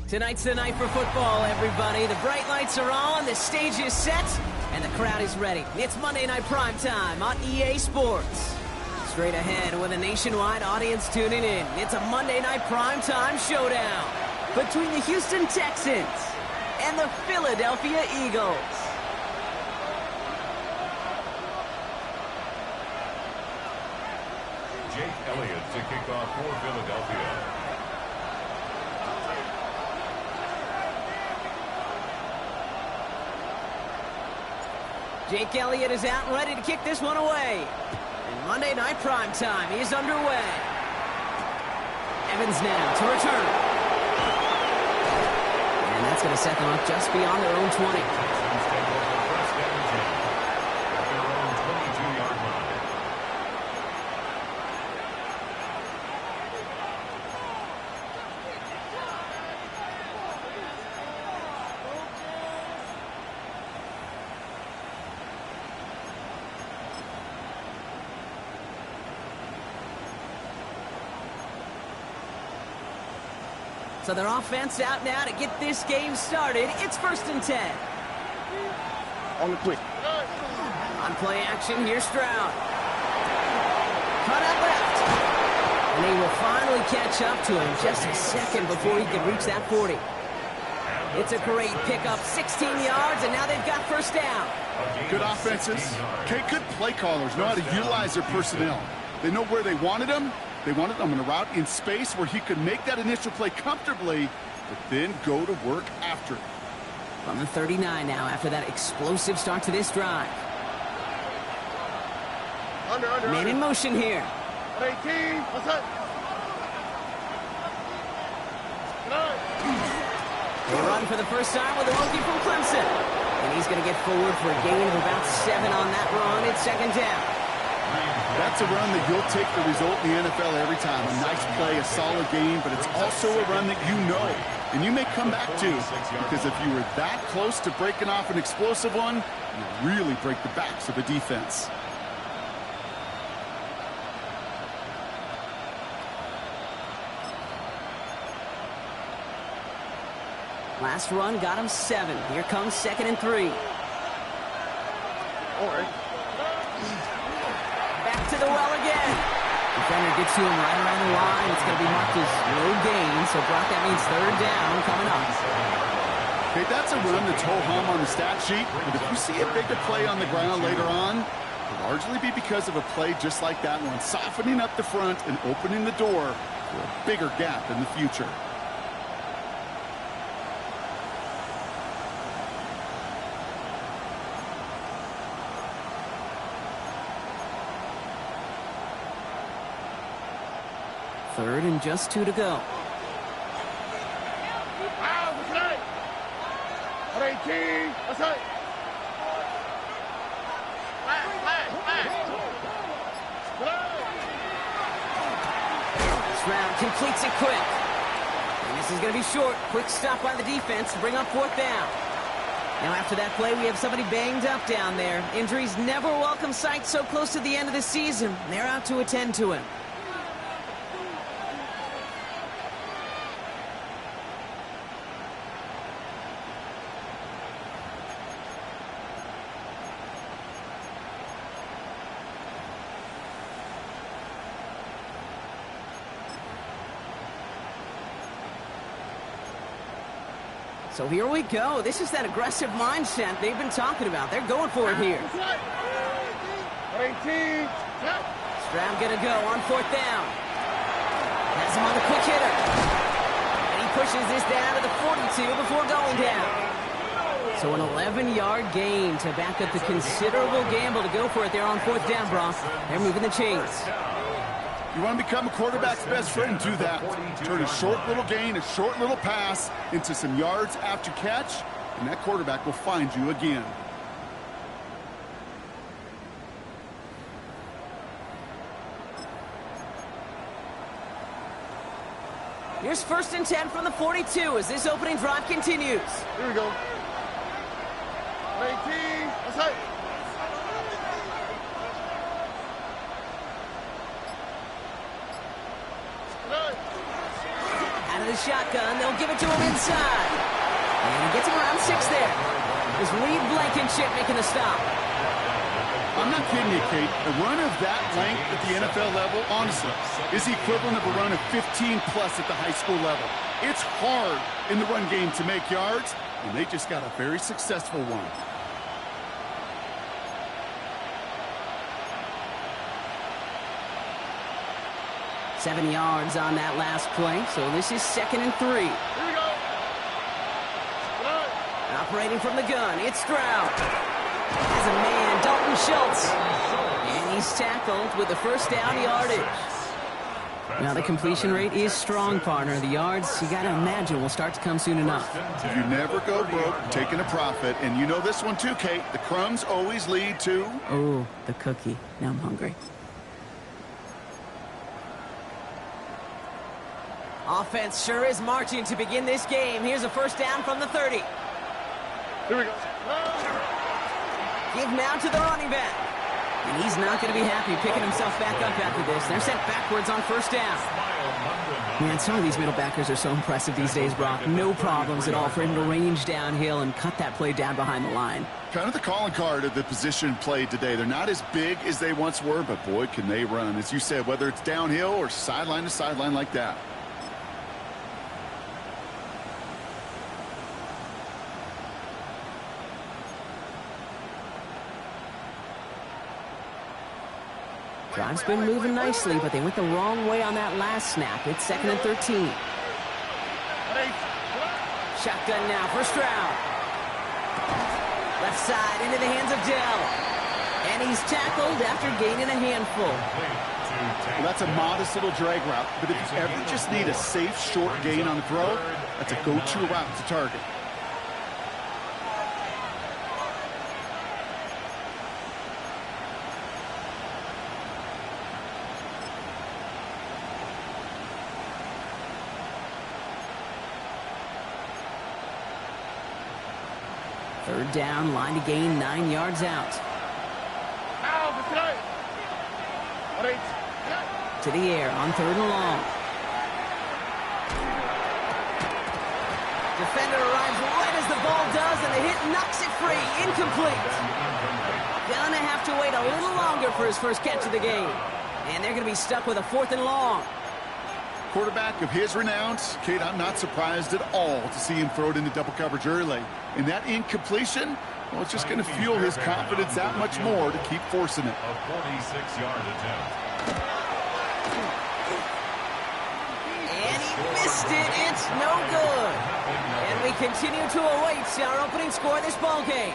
Tonight's the night for football, everybody. The bright lights are on, the stage is set, and the crowd is ready. It's Monday Night Primetime on EA Sports. Straight ahead with a nationwide audience tuning in. It's a Monday Night Primetime showdown between the Houston Texans and the Philadelphia Eagles. Jake Elliott to kick off for Philadelphia. Jake Elliott is out and ready to kick this one away. And Monday Night Primetime is underway. Evans now to return. And that's going to set them up just beyond their own 20. So their offense out now to get this game started. It's 1st and 10. On the quick. On play action, here's Stroud. Cut out left. And they will finally catch up to him just a second before he can reach that 40. It's a great pickup, 16 yards, and now they've got 1st down. Good offenses. Okay, good play callers know how to utilize their personnel. They know where they wanted them. They wanted him on a route in space where he could make that initial play comfortably, but then go to work after it. From the 39 now after that explosive start to this drive. Man in motion here. 18, what's up? They run for the first time with a rookie from Clemson. And he's going to get forward for a gain of about 7 on that run. It's 2nd down. That's a run that you'll take the result in the NFL every time. A nice play, a solid game, but it's also a run that you know and you may come back to, because if you were that close to breaking off an explosive one, you really break the backs of a defense. Last run got him 7. Here comes 2nd and 3. All right. Back to the well again. Defender gets to him right around the line. It's going to be marked as no gain. So, Brock, that means 3rd down coming up. Okay, that's a run that's ho-hum on the stat sheet. But if you see a bigger play on the ground later on, it'll largely be because of a play just like that one, softening up the front and opening the door for a bigger gap in the future. Third and just 2 to go. 18, what's up? Stroud completes it quick. And this is going to be short. Quick stop by the defense to bring up 4th down. Now after that play, we have somebody banged up down there. Injuries never a welcome sight so close to the end of the season. They're out to attend to him. So here we go. This is that aggressive mindset they've been talking about. They're going for it here. 18. Stroud gonna go on 4th down. Has him on the quick hitter. And he pushes this down to the 42 before going down. So an 11-yard gain to back up the considerable gamble to go for it there on 4th down, Brock. They're moving the chains. You want to become a quarterback's best friend, do that. Turn a short little gain, a short little pass into some yards after catch, and that quarterback will find you again. Here's 1st and 10 from the 42 as this opening drive continues. Here we go. 18, what's up? Out of the shotgun, they'll give it to him inside. And he gets him around 6 there. It's Reed Blankenship making the stop. I'm not kidding you, Kate. A run of that length at the NFL level, honestly, is the equivalent of a run of 15-plus at the high school level. It's hard in the run game to make yards, and they just got a very successful one. Seven yards on that last play, so this is 2nd and 3. Here we go. Operating from the gun, it's Stroud. Has a man, Dalton Schultz. And he's tackled with the first down yardage. Now the completion rate is strong, partner. The yards, you got to imagine, will start to come soon enough. You never go broke taking a profit, and you know this one too, Kate. The crumbs always lead to... Oh, the cookie. Now I'm hungry. Offense sure is marching to begin this game. Here's a first down from the 30. Here we go. Give now to the running back. And he's not going to be happy picking himself back up after this. They're sent backwards on first down. Man, some of these middle backers are so impressive these days, Brock. No problems at all for him to range downhill and cut that play down behind the line. Kind of the calling card of the position played today. They're not as big as they once were, but boy, can they run. As you said, whether it's downhill or sideline to sideline like that. Drive's been moving nicely, but they went the wrong way on that last snap. It's 2nd and 13. Shotgun now for Stroud. Left side into the hands of Dell. And he's tackled after gaining a handful. Well, that's a modest little drag route, but if you ever just need a safe, short gain on the throw, that's a go-to route to target. Third down, line to gain 9 yards out. To the air on 3rd and long. Defender arrives right as the ball does, and the hit knocks it free. Incomplete. Gonna have to wait a little longer for his first catch of the game. And they're going to be stuck with a 4th and long. Quarterback of his renowns, Kate, I'm not surprised at all to see him throw it into double coverage early. And that incompletion, well, it's just going to fuel his confidence that much more to keep forcing it. A 46-yard attempt. And he missed it. It's no good. And we continue to await our opening score of this ball game.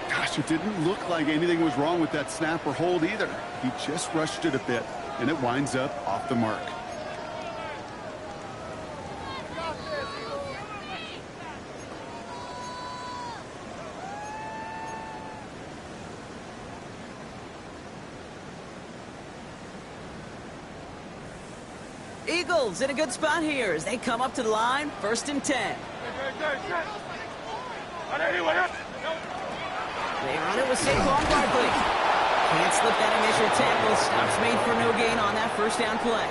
Gosh, it didn't look like anything was wrong with that snap or hold either. He just rushed it a bit, and it winds up off the mark. Eagles in a good spot here as they come up to the line, 1st and 10. They run it with Saquon Barkley. Can't slip that initial tackle. Stops made for no gain on that first down play.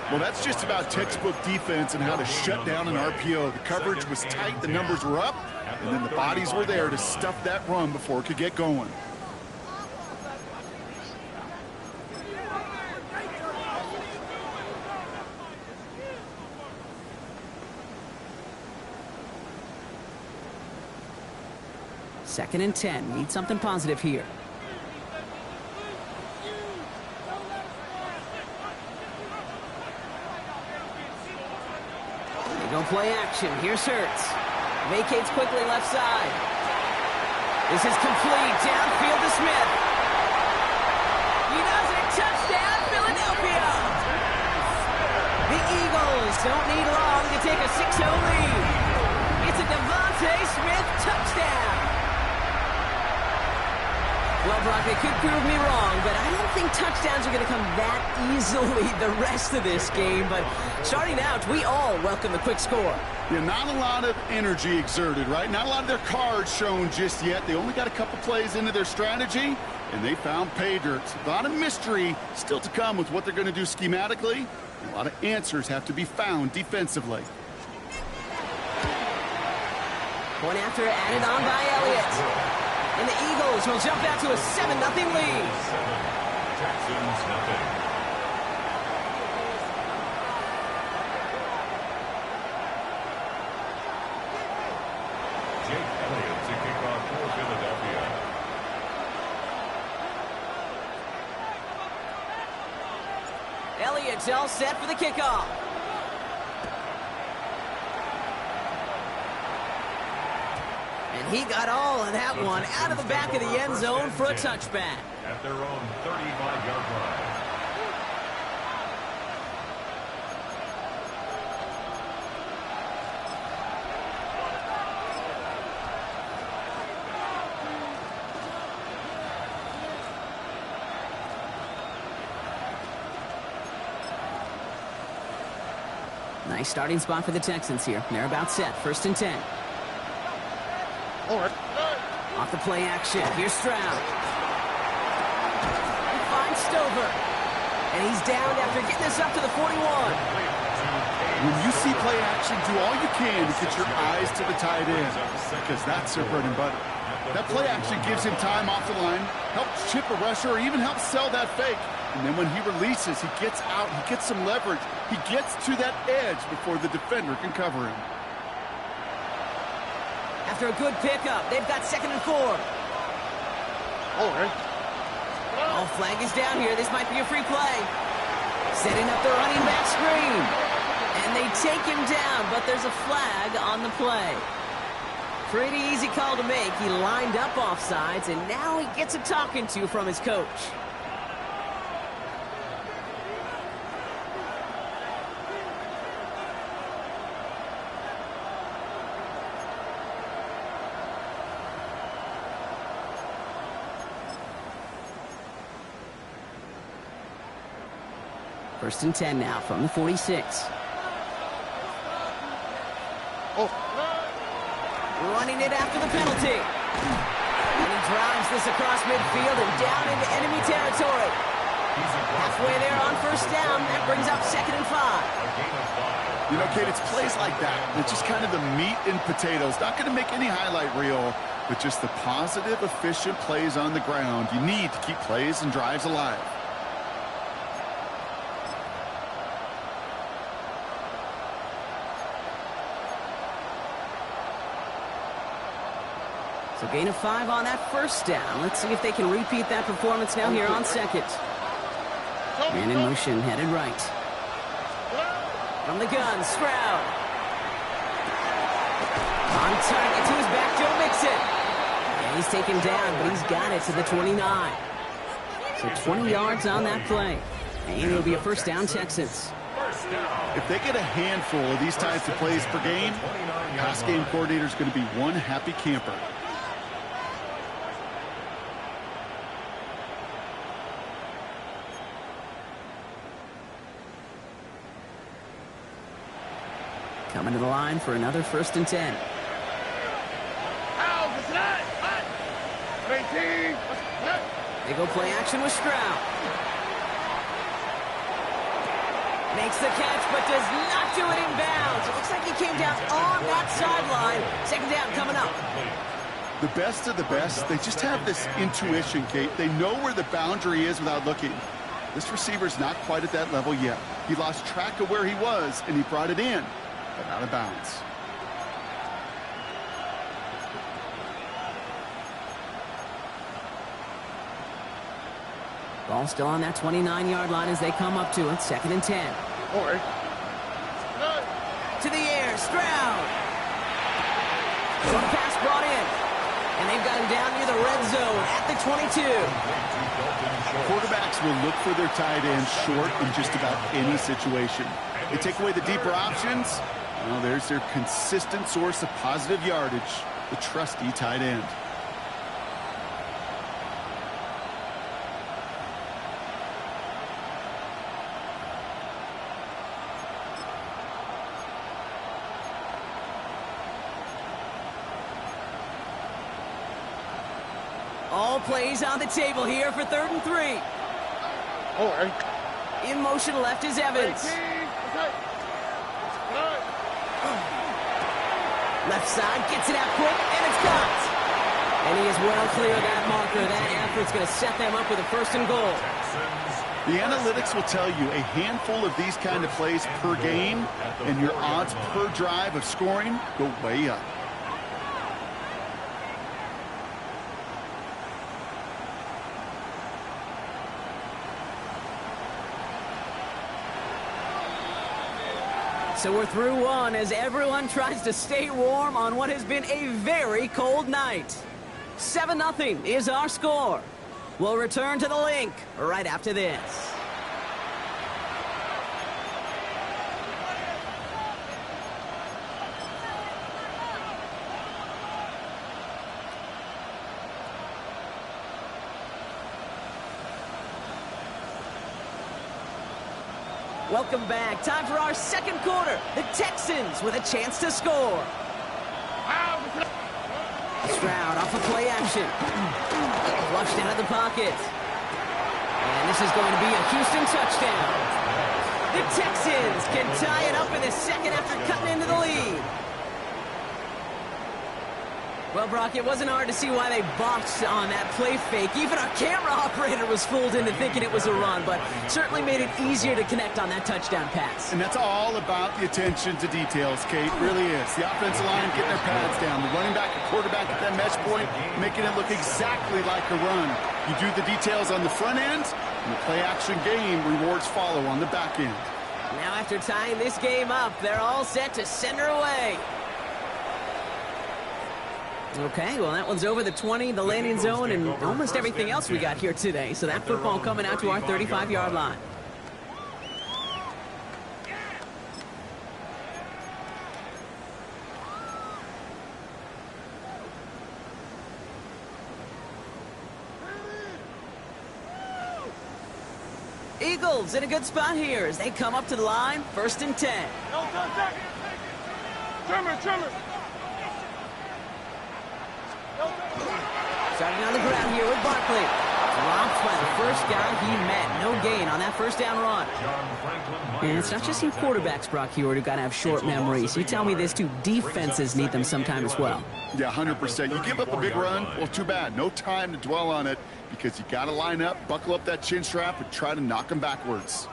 Well, that's just about textbook defense and how to shut down an RPO. The coverage was tight, the numbers were up, and then the bodies were there to stuff that run before it could get going. Second and 10. Need something positive here. They go play action. Here's Hurts. Vacates quickly left side. This is complete. Downfield to Smith. He does it. Touchdown, Philadelphia. The Eagles don't need long to take a 6-0 lead. It's a Devontae Smith touchdown. Well, Brock, they could prove me wrong, but I don't think touchdowns are going to come that easily the rest of this game. But starting out, we all welcome the quick score. Yeah, not a lot of energy exerted, right? Not a lot of their cards shown just yet. They only got a couple plays into their strategy, and they found pay dirt. A lot of mystery still to come with what they're going to do schematically. A lot of answers have to be found defensively. Point after added on by Elliott. And the Eagles will jump out to a 7-0 lead. Texans nothing. Jake Elliott to kick off for Philadelphia. Elliott's all set for the kickoff. And he got all of that one out of the back of the end zone for a touchback. At their own 35-yard line. Nice starting spot for the Texans here. They're about set. 1st and 10. All right. Off the play action. Here's Stroud. He finds Stover. And he's down after getting this up to the 41. When you see play action, do all you can to get your eyes to the tight end, because that's their bread and butter. That play action gives him time off the line, helps chip a rusher, or even helps sell that fake. And then when he releases, he gets out, he gets some leverage. He gets to that edge before the defender can cover him. After a good pickup, they've got 2nd and 4. All right. Oh, flag is down here. This might be a free play. Setting up the running back screen. And they take him down, but there's a flag on the play. Pretty easy call to make. He lined up offsides, and now he gets a talking to from his coach. First and 10 now from the 46. Oh. Running it after the penalty. And he drives this across midfield and down into enemy territory. Halfway there on 1st down. That brings up 2nd and 5. You know, Kate, it's plays like that. It's just kind of the meat and potatoes. Not going to make any highlight reel, but just the positive, efficient plays on the ground. You need to keep plays and drives alive. So gain of 5 on that 1st down. Let's see if they can repeat that performance now here on 2nd. Man in motion, headed right. From the gun, Stroud. On target to his back, Joe Mixon. And he's taken down, but he's got it to the 29. So 20 yards on that play. And it'll be a 1st down, Texans. If they get a handful of these types of plays per game, pass game coordinator is going to be one happy camper. Coming to the line for another 1st and 10. They go play action with Stroud. Makes the catch, but does not do it in bounds. It looks like he came down on that sideline. 2nd down coming up. The best of the best, they just have this intuition, Kate. They know where the boundary is without looking. This receiver's not quite at that level yet. He lost track of where he was, and he brought it in, but out of bounds. Ball still on that 29-yard line as they come up to it. 2nd and 10. All right. To the air, Stroud. Short pass brought in. And they've got him down near the red zone at the 22. Quarterbacks will look for their tight end short in just about any situation. They take away the deeper options. Well, there's their consistent source of positive yardage, the trusty tight end. All plays on the table here for 3rd and 3. All right. In motion left is Evans. Left side, gets it out quick, and it's got. And he is well clear of that marker. That effort's going to set them up with a first and goal. The analytics will tell you a handful of these kind of plays per game, and your odds per drive of scoring go way up. So we're through one as everyone tries to stay warm on what has been a very cold night. 7-0 is our score. We'll return to the link right after this. Welcome back. Time for our second quarter. The Texans with a chance to score. Stroud off of play action. Flushed out of the pocket. And this is going to be a Houston touchdown. The Texans can tie it up in the second after cutting into the lead. Well, Brock, it wasn't hard to see why they botched on that play fake. Even our camera operator was fooled into thinking it was a run, but certainly made it easier to connect on that touchdown pass. And that's all about the attention to details, Kate. Really is. The offensive line getting their pads down. The running back and quarterback at that mesh point, making it look exactly like a run. You do the details on the front end, and the play-action game rewards follow on the back end. Now after tying this game up, they're all set to send her away. Okay, well, that one's over the 20, the landing zone, and almost everything else we got here today. So that football coming out to our 35-yard line. Eagles in a good spot here as they come up to the line, 1st and 10. Trimmer. Starting on the ground here with Barkley. Dropped by the first guy he met. No gain on that first down run. And it's not just you quarterbacks, Brock, here who got to have short memories. You tell me this too, defenses need them sometime as well. Yeah, 100%. You give up a big run, well, too bad. No time to dwell on it because you got to line up, buckle up that chin strap, and try to knock them backwards.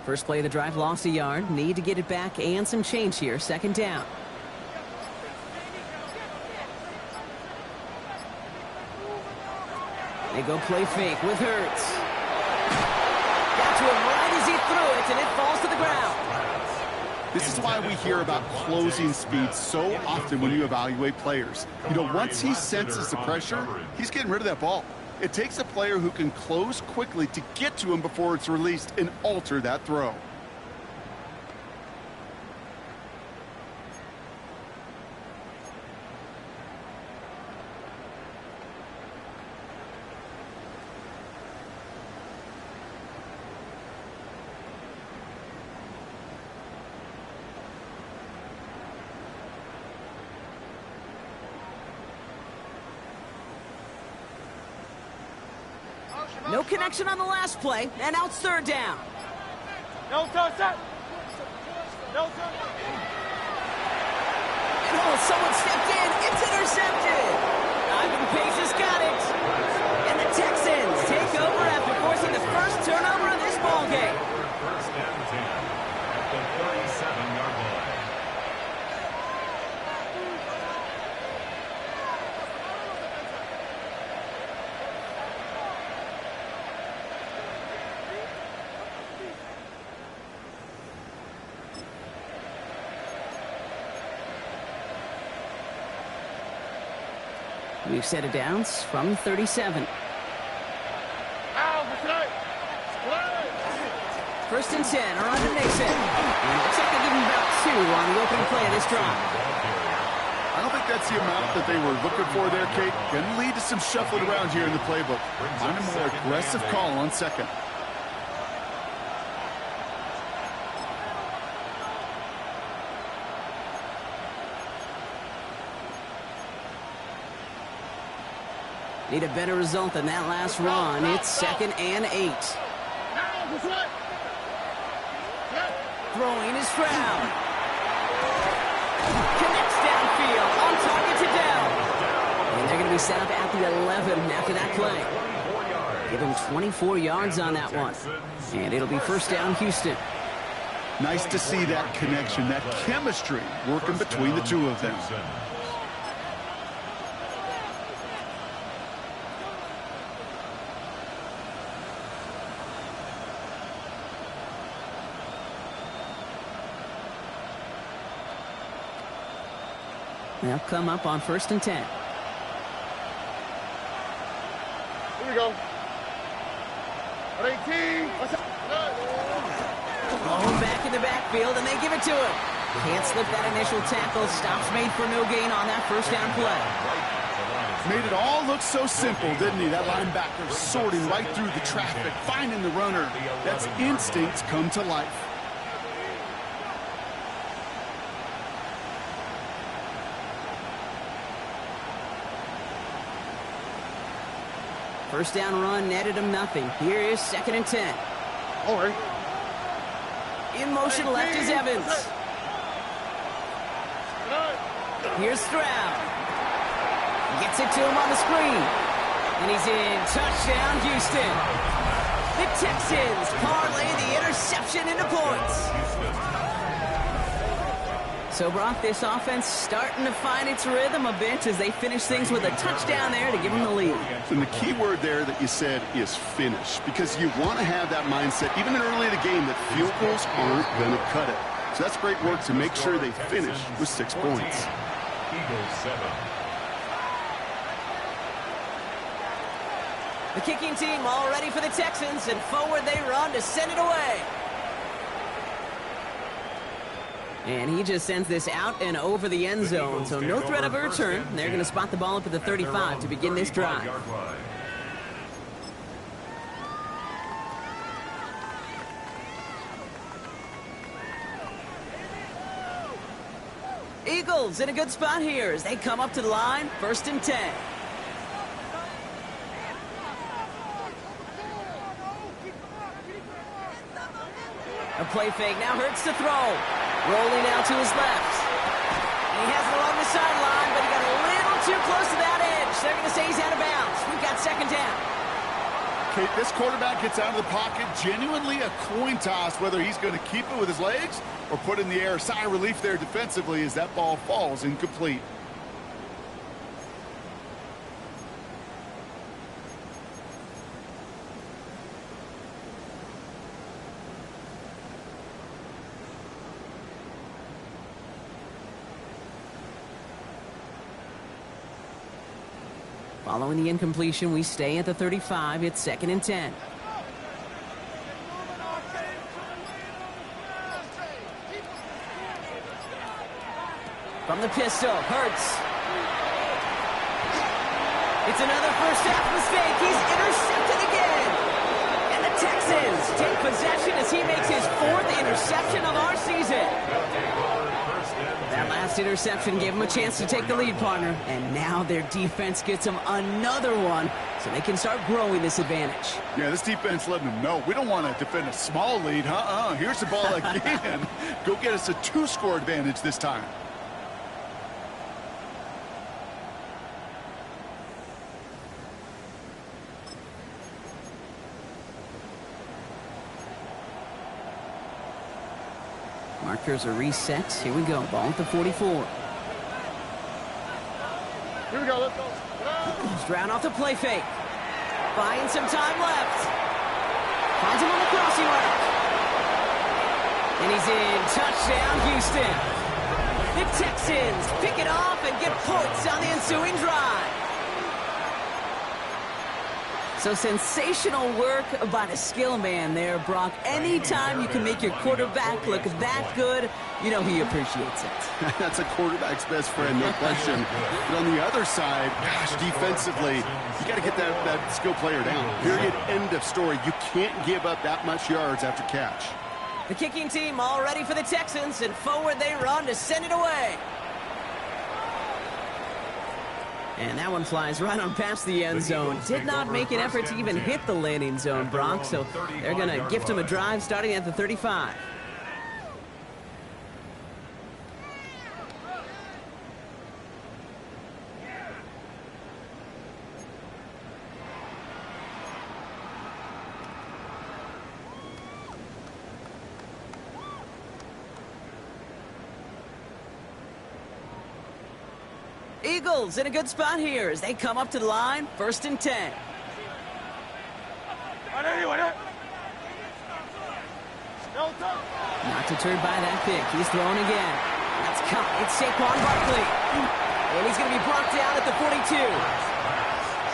First play of the drive, lost a yard. Need to get it back and some change here. 2nd down. They go play fake with Hurts. Got to him right as he threw it, and it falls to the ground. This is why we hear about closing speed so often when you evaluate players. You know, once he senses the pressure, he's getting rid of that ball. It takes a player who can close quickly to get to him before it's released and alter that throw. No connection on the last play, and now it's 3rd down. No touch that. No touch. And someone stepped in. It's intercepted. Ivan Pace has got it. And the Texans take over after forcing the first turnover of this ball game. 1st and 10 at the 37-yard line. We've set it down from 37. 1st and 10 are under Mason. And it looks like they give him about 2 on the opening play of this drive. I don't think that's the amount that they were looking for there, Kate. Going to lead to some shuffling around here in the playbook. Find a more aggressive call on 2nd. Need a better result than that last run. It's 2nd and 8. Throwing is Stroud. Connects downfield. On target to Dell. And they're going to be set up at the 11 after that play. Give him 24 yards on that one. And it'll be 1st down, Houston. Nice to see that connection, that chemistry working between the two of them. They'll come up on 1st and 10. Here we go. 18. Ball back in the backfield, and they give it to him. Can't slip that initial tackle. Stops made for no gain on that 1st down play. Made it all look so simple, didn't he? That linebacker sorting right through the traffic, finding the runner. That's instincts come to life. First down run netted him nothing. Here is 2nd and 10. All right. In motion left is Evans. Here's Stroud. Gets it to him on the screen. And he's in. Touchdown, Houston. The Texans parlay the interception into points. So, Brock, this offense starting to find its rhythm a bit as they finish things with a touchdown there to give them the lead. And the key word there that you said is finish, because you want to have that mindset, even early in the game, that field goals aren't going to cut it. So that's great work to make sure they finish with 6 points. Eagles 7. The kicking team all ready for the Texans, and forward they run to send it away. And he just sends this out and over the end zone, so no threat of a return. They're going to spot the ball up at the 35 to begin this drive. Eagles in a good spot here as they come up to the line, 1st and 10. A play fake now hurts to throw. Rolling out to his left. He has it along the sideline, but he got a little too close to that edge. They're going to say he's out of bounds. We've got 2nd down. Kate, this quarterback gets out of the pocket, genuinely a coin toss whether he's going to keep it with his legs or put in the air. Sigh of relief there defensively as that ball falls incomplete. Following the incompletion, we stay at the 35. It's 2nd and 10. From the pistol, Hurts. It's another first half mistake. He's intercepted again. And the Texans take possession as he makes his 4th interception of our season. That last interception gave him a chance to take the lead, partner. And now their defense gets them another one so they can start growing this advantage. Yeah, this defense letting them know we don't want to defend a small lead. Here's the ball again. Go get us a 2-score advantage this time. Markers are reset. Here we go. Ball at the 44. Here we go. Let's go. Stroud off the play fake. Buying some time left. Finds him on the crossing route. And he's in. Touchdown, Houston. The Texans pick it off and get points on the ensuing drive. So sensational work by the skill man there, Brock. Anytime you can make your quarterback look that good, you know he appreciates it. That's a quarterback's best friend, no question. But on the other side, gosh, defensively, you got to get that skill player down. Period, end of story. You can't give up that much yards after catch. The kicking team all ready for the Texans, and forward they run to send it away. And that one flies right on past the end zone. Did not make an effort to even hit the landing zone, Brock, so they're going to gift him a drive starting at the 35. Eagles in a good spot here as they come up to the line, 1st and 10. Not deterred by that pick. He's throwing again. That's caught. It's Saquon Barkley. And he's going to be brought down at the 42.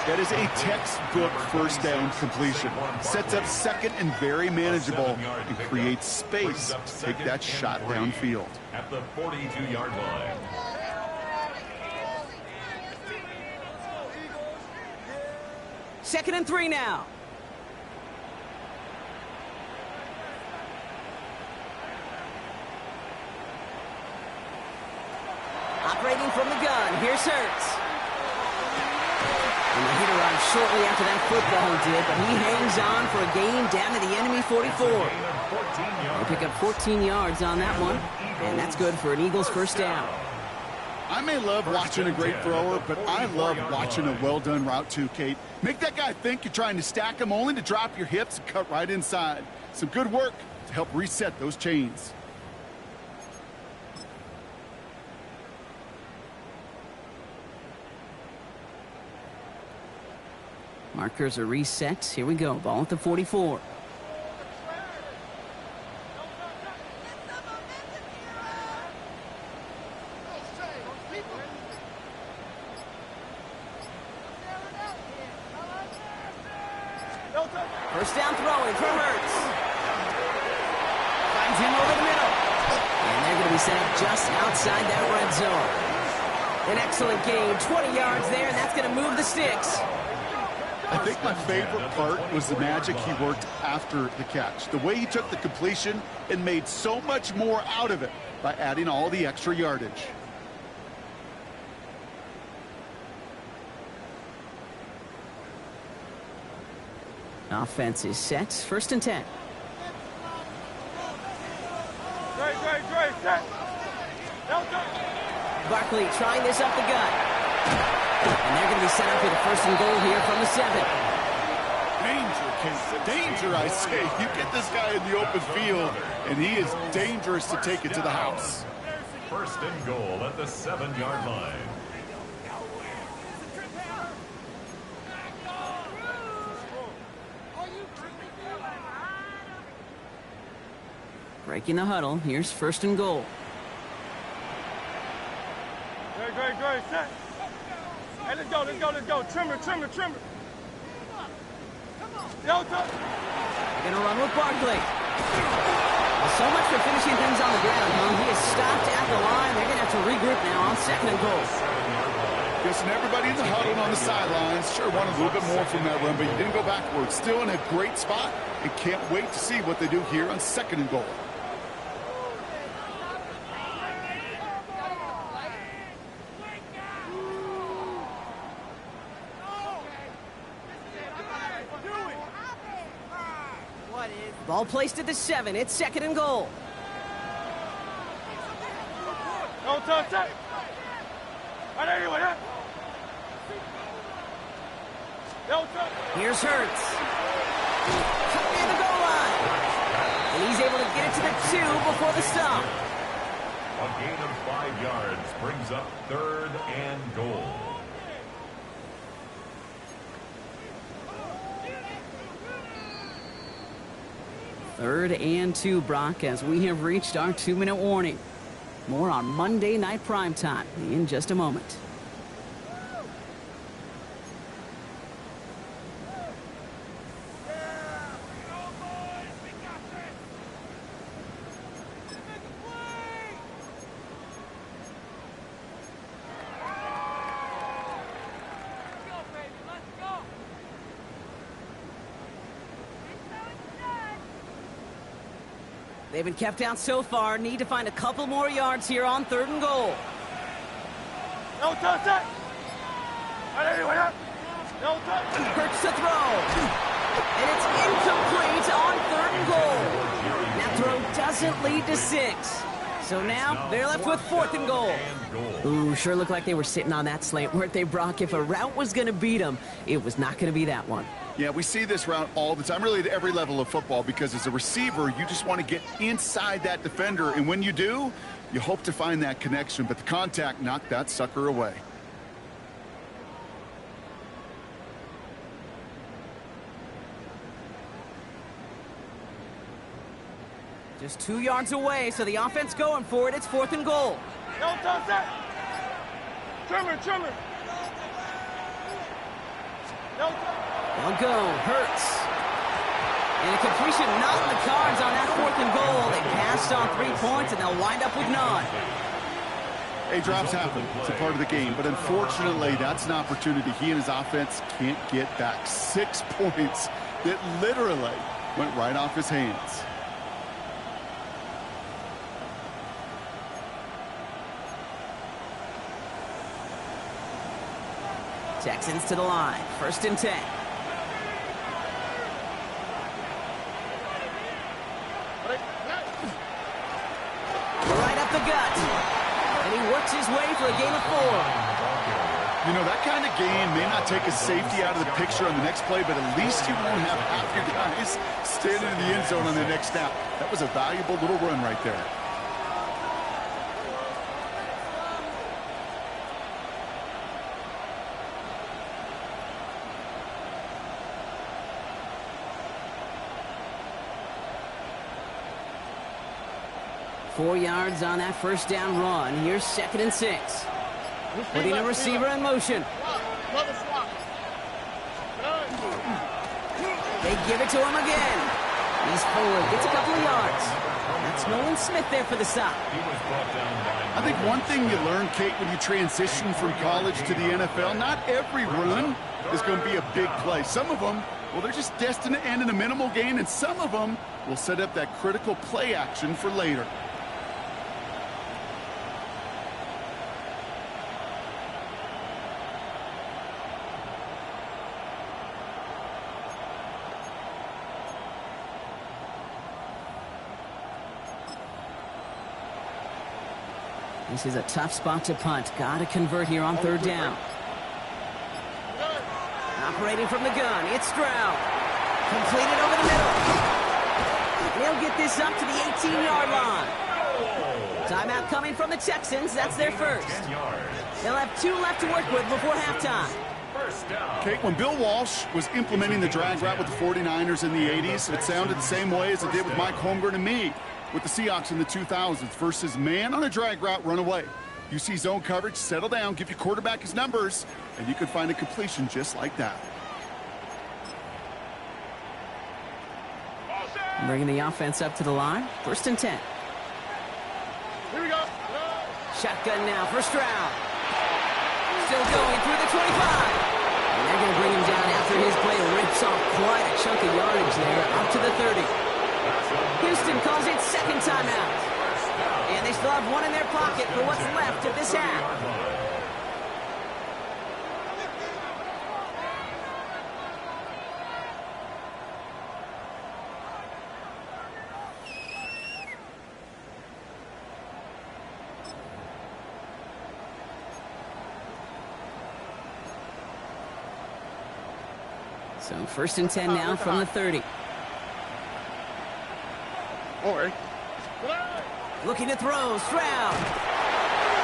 That is a textbook first down completion. Sets up second and very manageable and creates space to take that shot downfield. At the 42-yard line. Second and 3 now. Operating from the gun, here's Hurts. And the hit arrived shortly after that football did, but he hangs on for a gain down to the enemy 44. They pick up 14 yards on that one, and that's good for an Eagles first down. I may love watching a great thrower, but I love watching a well-done route too, Kate. Make that guy think you're trying to stack him only to drop your hips and cut right inside. Some good work to help reset those chains. Markers are reset. Here we go. Ball at the 44. First down throwing from Hurts. Finds him over the middle. And they're going to be set up just outside that red zone. An excellent gain. 20 yards there, and that's going to move the sticks. I think my favorite part was the magic he worked after the catch. The way he took the completion and made so much more out of it by adding all the extra yardage. Offense is set. 1st and 10. Barkley trying this up the gut. And they're going to be set up for the 1st and goal here from the 7. Danger, Kate. Danger, I say. You get this guy in the open field, and he is dangerous to take it to the house. 1st and goal at the 7-yard line. Breaking the huddle. Here's 1st and goal. Great, set. Hey, let's go. Trimmer. They're going to run with Barkley. Well, so much for finishing things on the ground, huh? He is stopped at the line. They're going to have to regroup now on 2nd and goal. Guessing everybody in the huddle on the sidelines sure wanted a little bit more from that run, but you didn't go backwards. Still in a great spot, and can't wait to see what they do here on 2nd and goal. Ball placed at the 7. It's 2nd and goal. No touch it. Here's Hurts. Near the goal line. And he's able to get it to the 2 before the stop. A gain of 5 yards brings up 3rd and goal. Third and 2, Brock, as we have reached our 2-minute warning. More on Monday Night Primetime in just a moment. They've been kept out so far. Need to find a couple more yards here on 3rd and goal. No touch it. No touch. Hurts to throw. And it's incomplete on 3rd and goal. That throw doesn't lead to 6. So now they're left with 4th and goal. Ooh, sure looked like they were sitting on that slant, weren't they, Brock? If a route was going to beat them, it was not going to be that one. Yeah, we see this route all the time, really at every level of football, because as a receiver, you just want to get inside that defender, and when you do, you hope to find that connection, but the contact knocked that sucker away. Just 2 yards away, so the offense going for it. It's 4th and goal. No touch that. Trimmer. No touch. They'll go. Hurts. And a completion not in the cards on that 4th and goal. They passed on 3 points, and they'll wind up with none. Hey, drops happen. It's a part of the game, but unfortunately, that's an opportunity he and his offense can't get back. 6 points that literally went right off his hands. Texans to the line. 1st and 10. Right up the gut. And he works his way for a gain of 4. You know, that kind of game may not take a safety out of the picture on the next play, but at least you won't have half your guys standing in the end zone on the next snap. That was a valuable little run right there. Four yards on that 1st down run. Here's 2nd and 6. Putting a receiver in motion. They give it to him again. He's forward, gets a couple of yards. That's Nolan Smith there for the stop. I think one thing you learn, Kate, when you transition from college to the NFL, not every run is going to be a big play. Some of them, well, they're just destined to end in a minimal gain, and some of them will set up that critical play action for later. This is a tough spot to punt. Got to convert here on 3rd down. Operating from the gun, it's Stroud. Completed over the middle. They'll get this up to the 18-yard line. Timeout coming from the Texans. That's their first. They'll have 2 left to work with before halftime. Kate, when Bill Walsh was implementing the drag route with the 49ers in the 80s, it sounded the same way as it did with Mike Holmgren and me with the Seahawks in the 2000s versus man on a drag route, run away. You see zone coverage, settle down, give your quarterback his numbers, and you can find a completion just like that. Bringing the offense up to the line. 1st and 10. Here we go. Shotgun now for Stroud. Still going through the 25. And they're going to bring him down after his play rips off quite a chunk of yardage there up to the 30. Houston calls it 2nd timeout. And they still have 1 in their pocket for what's left of this half. So 1st and 10 now from the 30. Looking to throw, Stroud.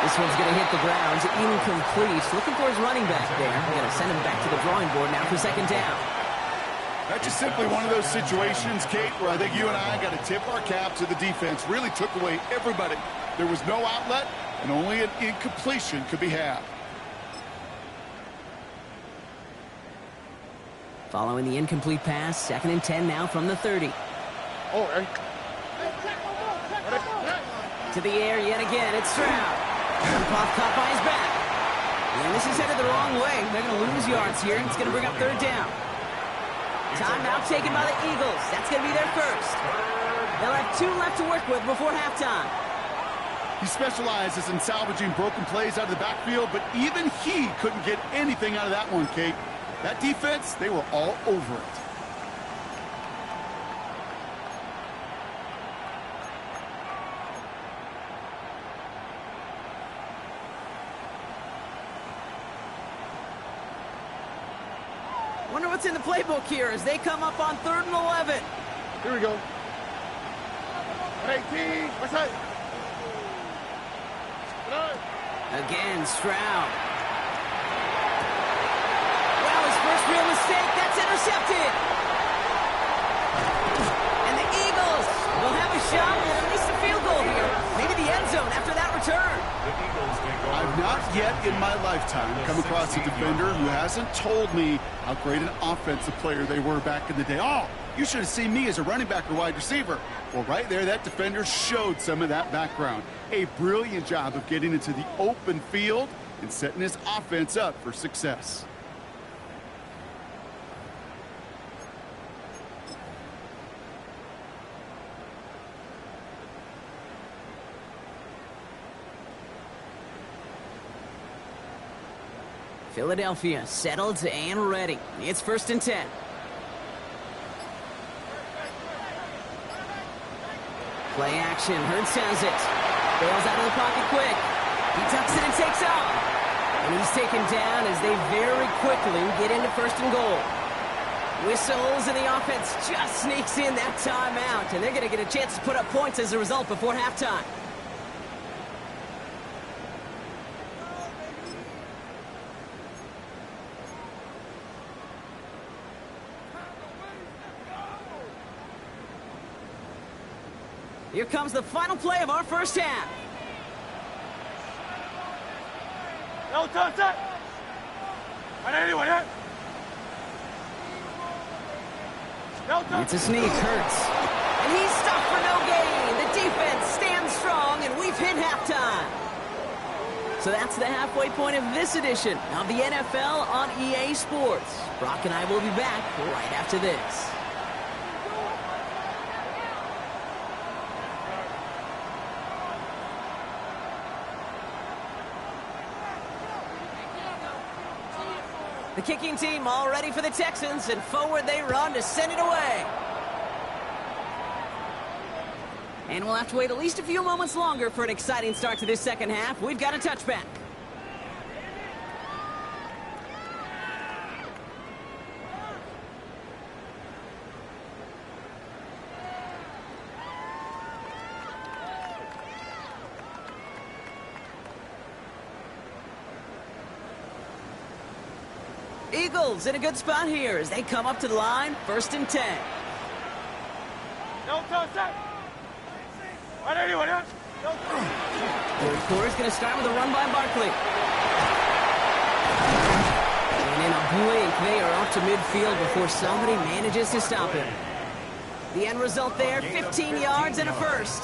This one's going to hit the ground, incomplete. Looking for his running back there. Going to send him back to the drawing board now for 2nd down. That's just simply one of those situations, Kate, where I think you and I got to tip our cap to the defense. Really took away everybody. There was no outlet, and only an incompletion could be had. Following the incomplete pass, 2nd and 10 now from the 30. To the air yet again, it's Stroud. Puff caught by his back. And this is headed the wrong way. They're going to lose yards here, and it's going to bring up 3rd down. Timeout taken by the Eagles. That's going to be their first. They'll have 2 left to work with before halftime. He specializes in salvaging broken plays out of the backfield, but even he couldn't get anything out of that one, Kate. That defense, they were all over it. Wonder what's in the playbook here as they come up on 3rd and 11. Here we go. 18. What's that? Again, Stroud. Well, his first real mistake, that's intercepted. And the Eagles will have a shot at least a field goal here. Maybe the end zone after that return. I've not yet in my lifetime come across a defender who hasn't told me how great an offensive player they were back in the day. Oh, you should have seen me as a running back or wide receiver. Well, right there, that defender showed some of that background. A brilliant job of getting into the open field and setting his offense up for success. Philadelphia settled and ready. It's 1st and 10. Play action. Hurts has it. Bails out of the pocket quick. He tucks it and takes off. And he's taken down as they very quickly get into 1st and goal. Whistles and the offense just sneaks in that timeout. And they're going to get a chance to put up points as a result before halftime. Here comes the final play of our first half. No touch that. Anyone yet? No touch. It's a sneak, Hurts. And he's stopped for no gain. The defense stands strong, and we've hit halftime. So that's the halfway point of this edition of the NFL on EA Sports. Brock and I will be back right after this. The kicking team all ready for the Texans, and forward they run to send it away. And we'll have to wait at least a few moments longer for an exciting start to this second half. We've got a touchback. Eagles in a good spot here as they come up to the line, 1st and 10. No touch that. Anyone yet? No touch. Third quarter's going to start with a run by Barkley. And in a blink, they are up to midfield before somebody manages to stop him. The end result there, 15 yards and a first.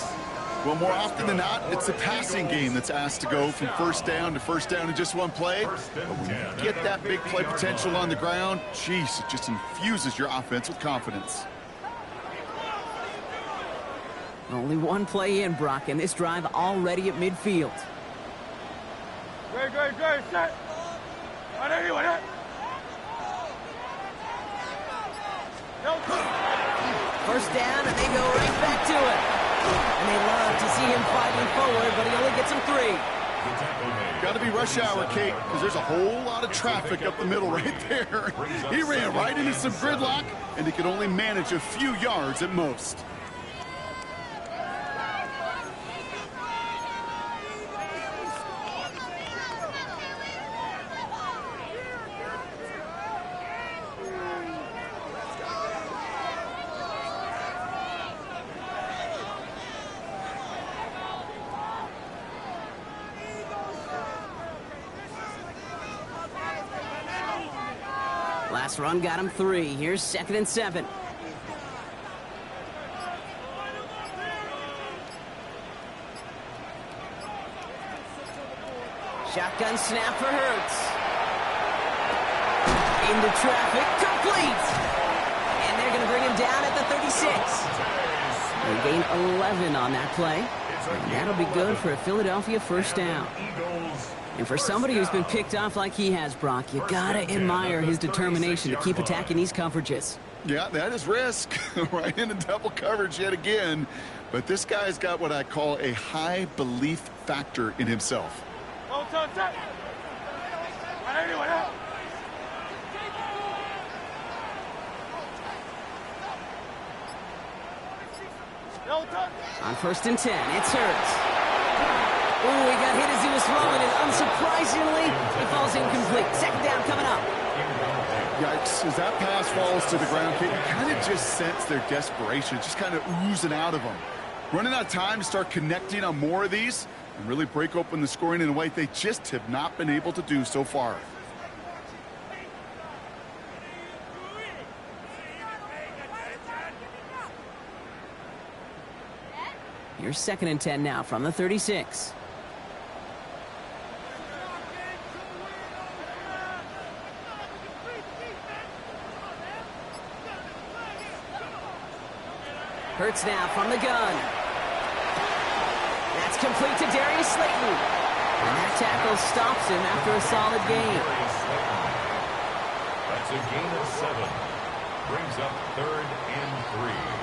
Well, more often than not, it's the passing game that's asked to go from first down in just one play. But when you get that big play potential on the ground, geez, it just infuses your offense with confidence. Only one play in, Brock, and this drive already at midfield. Great, set. Anyone yet? No touch. First down, and they go right back to it. And they love to see him fighting forward, but he only gets him 3. Got to be rush hour, Kate, because there's a whole lot of traffic up the middle right there. He ran right into some gridlock, and he could only manage a few yards at most. Last run got him 3. Here's 2nd and 7. Shotgun snap for Hurts. Into traffic, complete! And they're going to bring him down at the 36. They gain 11 on that play. And that'll be good for a Philadelphia first down. And for somebody who's been picked off like he has, Brock, you gotta admire his determination to keep attacking these coverages. Yeah, that is risk. Right into double coverage yet again. But this guy's got what I call a high belief factor in himself. On 1st and 10, it's Hurts. Ooh, he got hit as he was throwing, and unsurprisingly, it falls incomplete. 2nd down coming up. Yikes, as that pass falls to the ground, you kind of just sense their desperation, just kind of oozing out of them. Running out of time to start connecting on more of these and really break open the scoring in a way they just have not been able to do so far. Here's 2nd and 10 now from the 36. Hurts now from the gun. That's complete to Darius Slayton. And that tackle stops him after a solid gain. That's a gain of 7. Brings up 3rd and 3.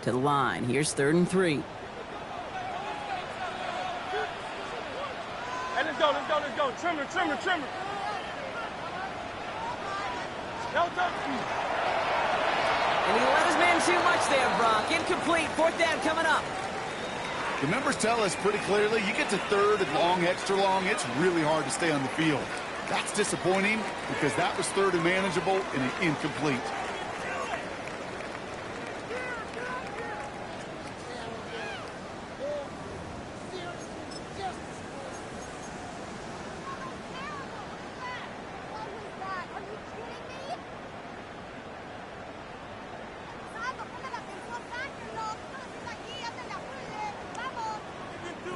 To the line. Here's 3rd and 3. Hey, let's go. Trimmer. And he let his man too much there, Brock. Incomplete. 4th down coming up. The numbers tell us pretty clearly, you get to 3rd and long, extra long, it's really hard to stay on the field. That's disappointing because that was 3rd and manageable and an incomplete.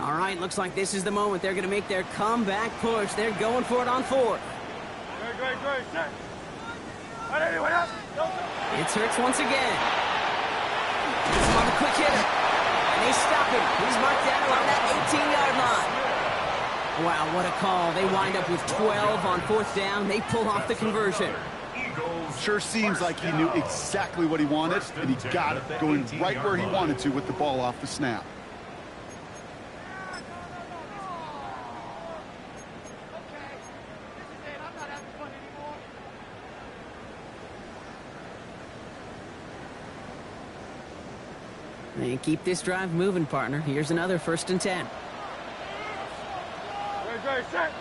All right, looks like this is the moment they're going to make their comeback push. They're going for it on 4th. Great. It's Hurts once again. He's on the quick hitter. And they stop him. He's marked down around that 18-yard line. Wow, what a call. They wind up with 12 on 4th down. They pull off the conversion. Sure seems like he knew exactly what he wanted, and he got it, going right where he wanted to with the ball off the snap. And keep this drive moving, partner. Here's another 1st and 10. Great, set.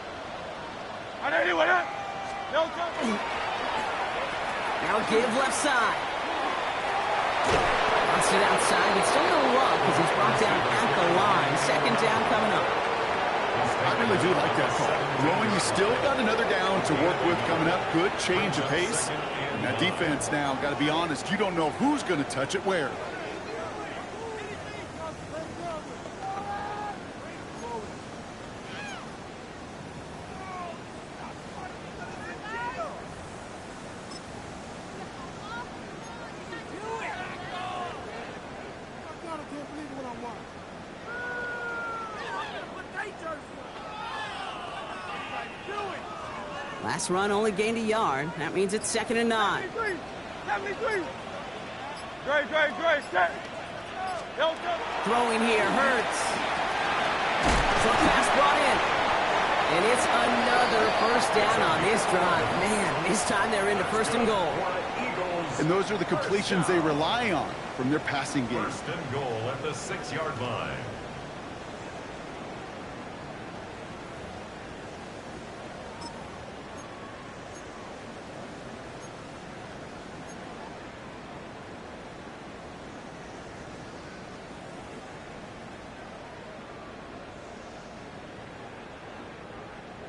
Now give left side. Wants it outside. It's still a little rough because he's brought down at the line. 2nd down coming up. I really do like that call. Knowing you still got another down to work with coming up. Good change of pace. And that defense now, got to be honest, you don't know who's going to touch it where. Last run only gained a yard. That means it's 2nd and 9. 73. Great, set. Throwing here, Hurts. Short pass brought in. And it's another 1st down on this drive. Man, this time they're into 1st and goal. And those are the completions they rely on from their passing game. 1st and goal at the 6-yard line.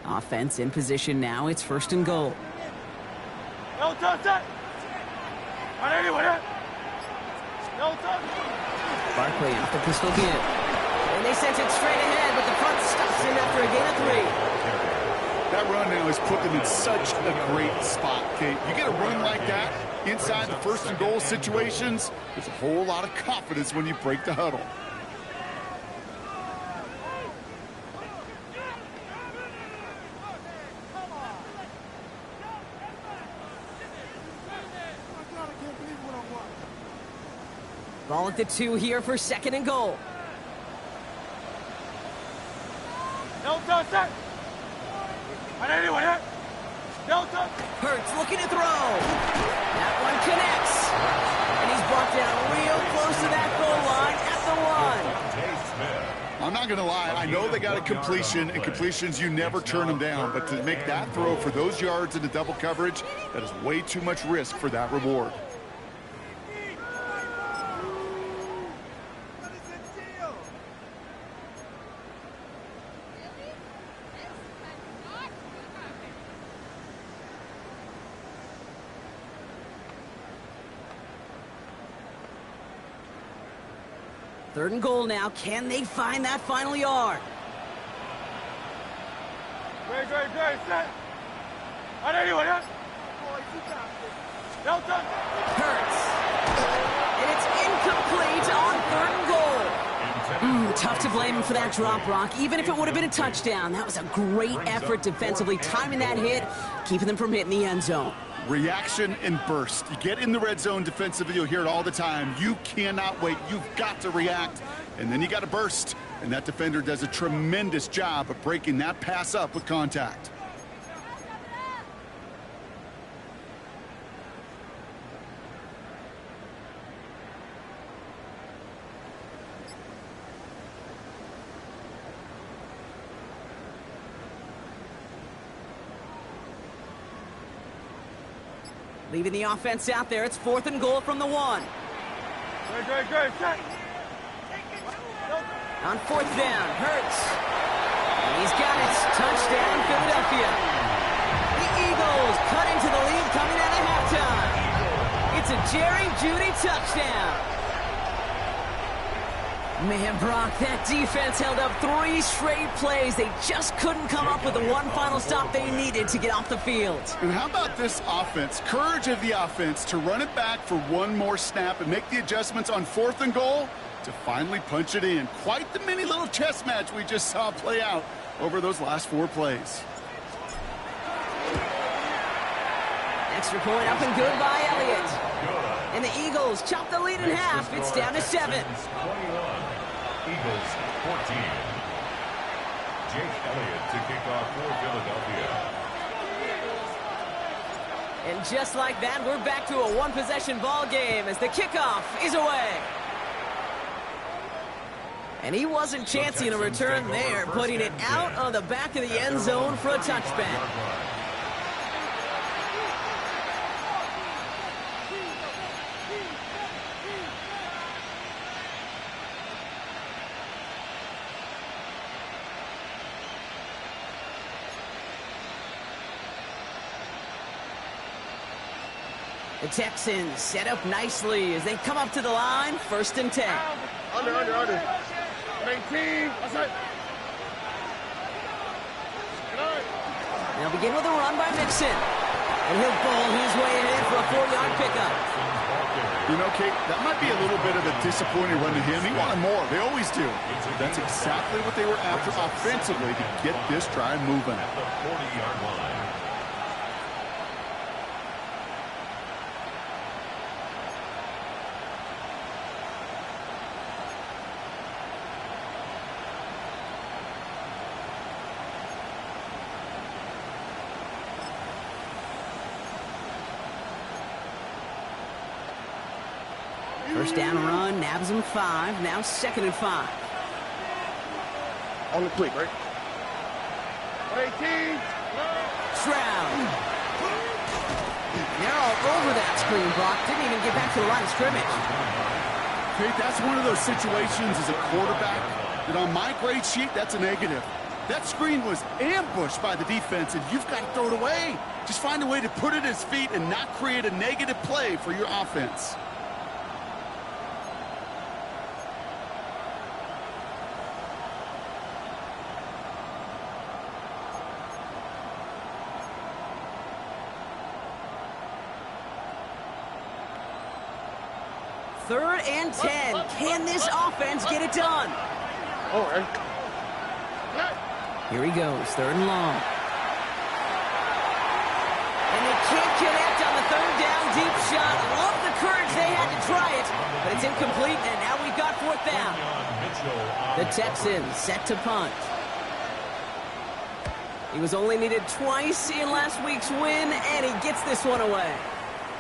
Offense in position now. It's 1st and goal. Barkley off the pistol give. And And they sent it straight ahead, but the front stops him after a gain of 3. That run now has put them in such a great spot, Kate. You get a run like that inside the first and goal situations, there's a whole lot of confidence when you break the huddle. Ball at the 2 here for 2nd and goal. No touch, set. On anyone here? No touch. Hurts looking to throw. That one connects. And he's brought down real close to that goal line at the 1. I'm not going to lie. I know they got a completion, and completions, you never turn them down. But to make that throw for those yards in the double coverage, that is way too much risk for that reward. Third and goal now. Can they find that final yard? Great, set. On anyone here? No touch. Hurts. And it's incomplete on 3rd and goal. Tough to blame him for that drop, Brock. Even if it would have been a touchdown, that was a great effort defensively, timing that hit, keeping them from hitting the end zone. Reaction and burst. You get in the red zone defensively, you'll hear it all the time. You cannot wait. You've got to react, and then you got to burst. And that defender does a tremendous job of breaking that pass up with contact. Leaving the offense out there. It's 4th and goal from the 1. Great, set. On 4th down, Hurts. And he's got it. Touchdown, Philadelphia. The Eagles cut into the lead coming out of halftime. It's a Jerry Jeudy touchdown. Man, Brock, that defense held up 3 straight plays. They just couldn't come up with the one final stop they needed to get off the field. And how about this offense? Courage of the offense to run it back for one more snap and make the adjustments on 4th and goal to finally punch it in. Quite the mini little chess match we just saw play out over those last 4 plays. Extra point up and good by Elliott. And the Eagles chop the lead in half. It's down to 7. 21. Eagles 14. Jake Elliott to kick off for Philadelphia. And just like that, we're back to a one-possession ball game as the kickoff is away. And he wasn't chancing a return there, putting it out on the back of the end zone for a touchback. The Texans set up nicely as they come up to the line, 1st and 10. Under. 18. That's it. They'll begin with a run by Mixon. And he'll bowl his way in for a 4-yard pickup. You know, Kate, that might be a little bit of a disappointing run to him. He wanted more. They always do. That's exactly what they were after offensively to get this drive moving. At the 40-yard line. First down run, nabs him 5. Now 2nd and 5. On the quick, right? 18. Stroud. They're all over that screen, Brock. Didn't even get back to the line of scrimmage. Kate, that's one of those situations as a quarterback that on my grade sheet, that's a negative. That screen was ambushed by the defense, and you've got to throw it away. Just find a way to put it at his feet and not create a negative play for your offense. 3rd and 10. Can this offense get it done? Oh, hey. Here he goes, 3rd and long. And they can't connect on the 3rd down deep shot. Love the courage they had to try it, but it's incomplete, and now we've got 4th down. The Texans set to punt. He was only needed twice in last week's win, and he gets this one away.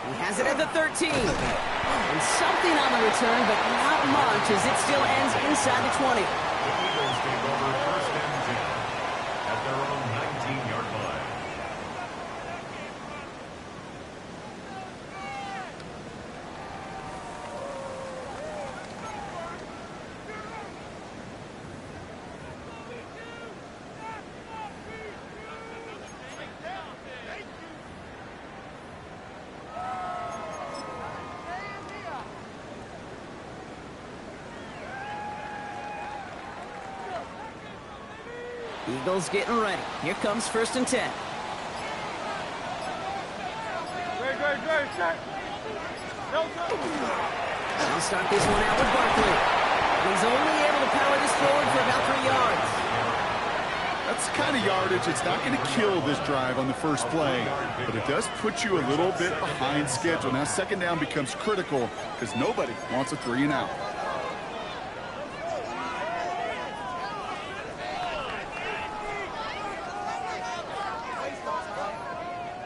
He has it at the 13. And something on the return, but not much, as it still ends inside the 20. The Eagles take over 1st and 10 at their own 19-yard line. Eagles getting ready. Here comes 1st and 10. Great, set. No, They'll start this one out with Barkley. He's only able to power this forward for about 3 yards. That's the kind of yardage. It's not going to kill this drive on the first play, but it does put you a little bit behind schedule. Now 2nd down becomes critical because nobody wants a 3 and out.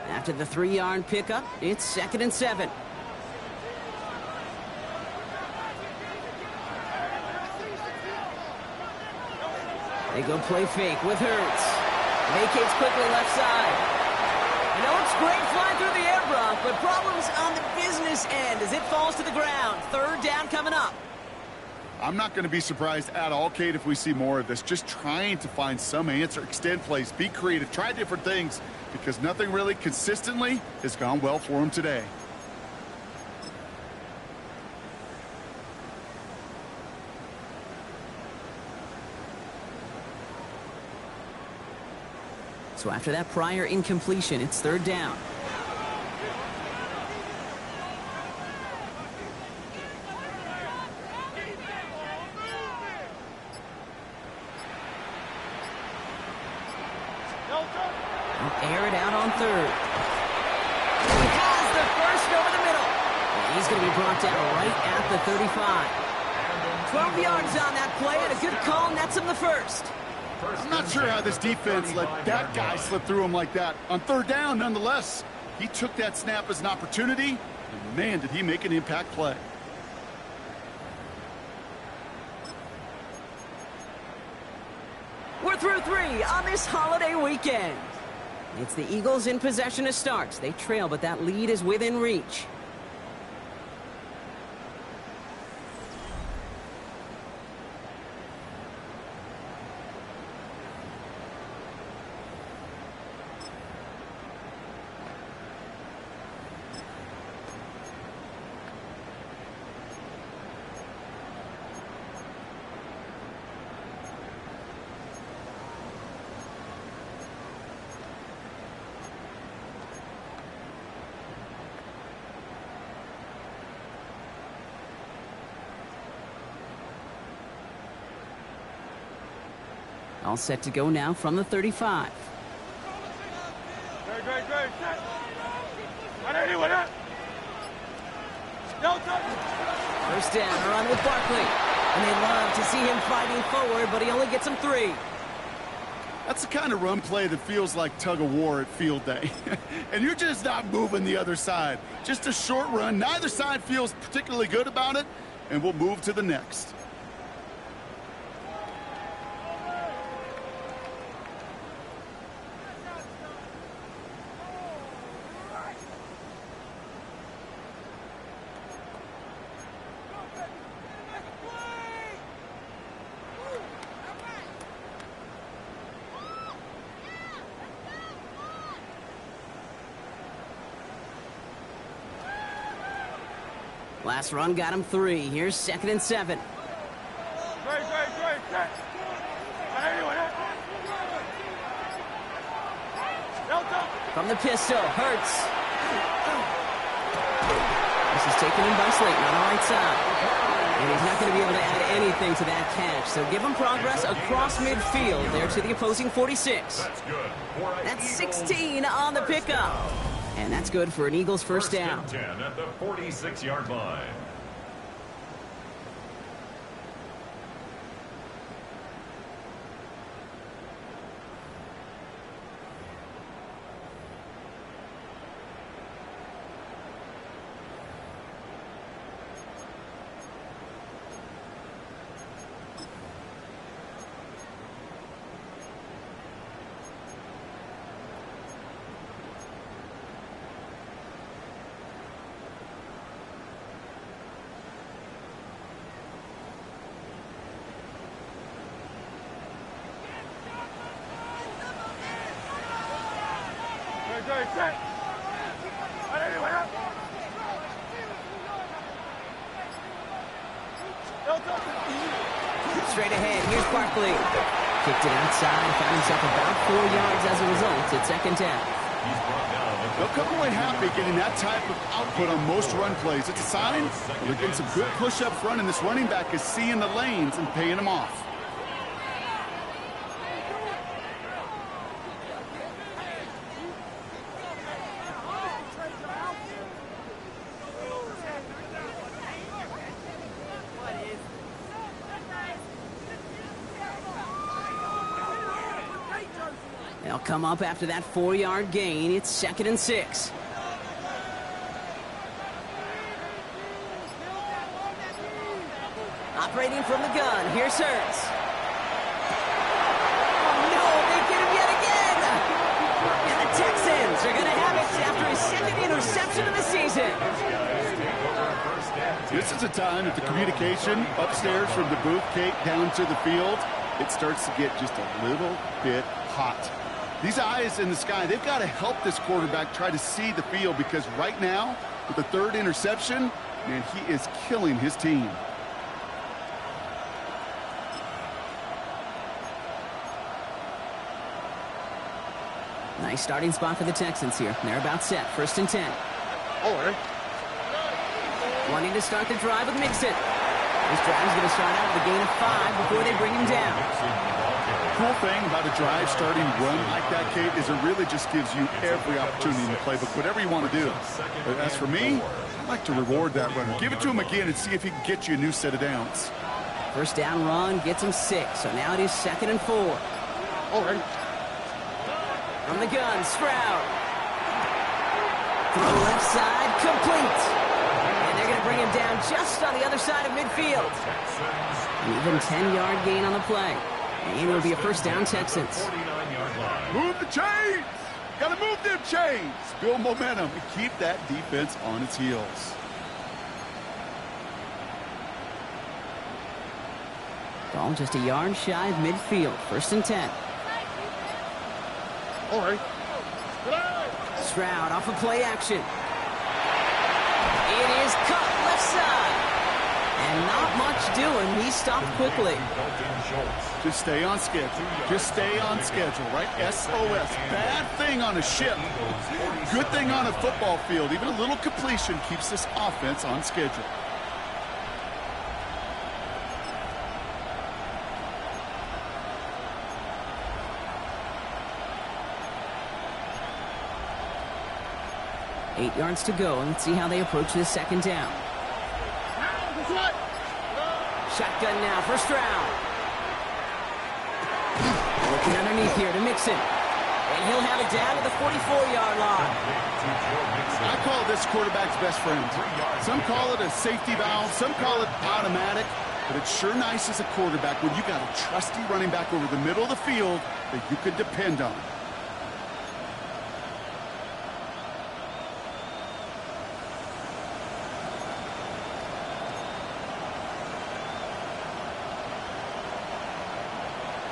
After the 3-yard pickup, it's 2nd and 7. They go play fake with Hurts. Vacates quickly left side. You know, it's great flying through the air, Brock, but problems on the business end as it falls to the ground. 3rd down coming up. I'm not going to be surprised at all, Kate, if we see more of this. Just trying to find some answer, extend plays, be creative, try different things, because nothing really consistently has gone well for him today. So after that prior incompletion, it's 3rd down. Air it out on 3rd. He has the first over the middle. And he's going to be brought down right at the 35. 12 yards on that play, and a good call nets him the first. I'm not sure how this defense let that guy slip through him like that. On 3rd down, nonetheless, he took that snap as an opportunity, and man, did he make an impact play. We're through 3 on this holiday weekend. It's the Eagles in possession to start. They trail, but that lead is within reach. All set to go now from the 35. Great, set. What up? No, 1st down, a run with Barkley. And they love to see him fighting forward, but he only gets him 3. That's the kind of run play that feels like tug of war at field day. And you're just not moving the other side. Just a short run. Neither side feels particularly good about it, and we'll move to the next. Last run got him 3. Here's 2nd and 7. Great, set. From the pistol, Hurts. This is taken in by Slayton on the right side. And he's not going to be able to add anything to that catch. So give him progress across midfield there to the opposing 46. That's good. That's 16 on the pickup. And that's good for an Eagles first down. 10 at the 46-yard line. Straight ahead, here's Barkley. Kicked it outside, found himself about 4 yards as a result. It's second down. They'll come away happy getting that type of output on most run plays. It's a sign they're getting some good push up front, and this running back is seeing the lanes and paying them off. They'll come up after that 4-yard gain. It's 2nd and 6. Operating from the gun, here's Hurts. Oh no, they get him yet again! And the Texans are going to have it after his second interception of the season. This is a time that the communication upstairs from the booth, Kate, down to the field, it starts to get just a little bit hot. These eyes in the sky, they've got to help this quarterback try to see the field, because right now, with the 3rd interception, man, he is killing his team. Nice starting spot for the Texans here. They're about set. 1st and 10. Wanting to start the drive with Mixon. This drive is going to start out with a gain of 5 before they bring him down. Cool thing about a drive starting run like that, Kate, is it really just gives you every opportunity in the playbook, whatever you want to do. But as for me, I like to reward that runner. Give it to him again and see if he can get you a new set of downs. First down run gets him 6, so now it is 2nd and 4. From the gun, Stroud. Throw left side, complete. And they're going to bring him down just on the other side of midfield. An even 10-yard gain on the play. And it'll be a first down, Texans. Move the chains! Gotta move them chains! Build momentum and keep that defense on its heels. Ball just a yard shy of midfield. 1st and 10. Stroud off of play action. It is cut left side. And not much doing. He stopped quickly. Just stay on schedule. Just stay on schedule, right? SOS. Bad thing on a ship. Good thing on a football field. Even a little completion keeps this offense on schedule. Eight yards to go, and let's see how they approach this second down. Shotgun now for Stroud. Looking underneath here to Mixon. And he'll have it down to the 44-yard line. I call this quarterback's best friend. Some call it a safety valve, some call it automatic, but it's sure nice as a quarterback when you got a trusty running back over the middle of the field that you can depend on.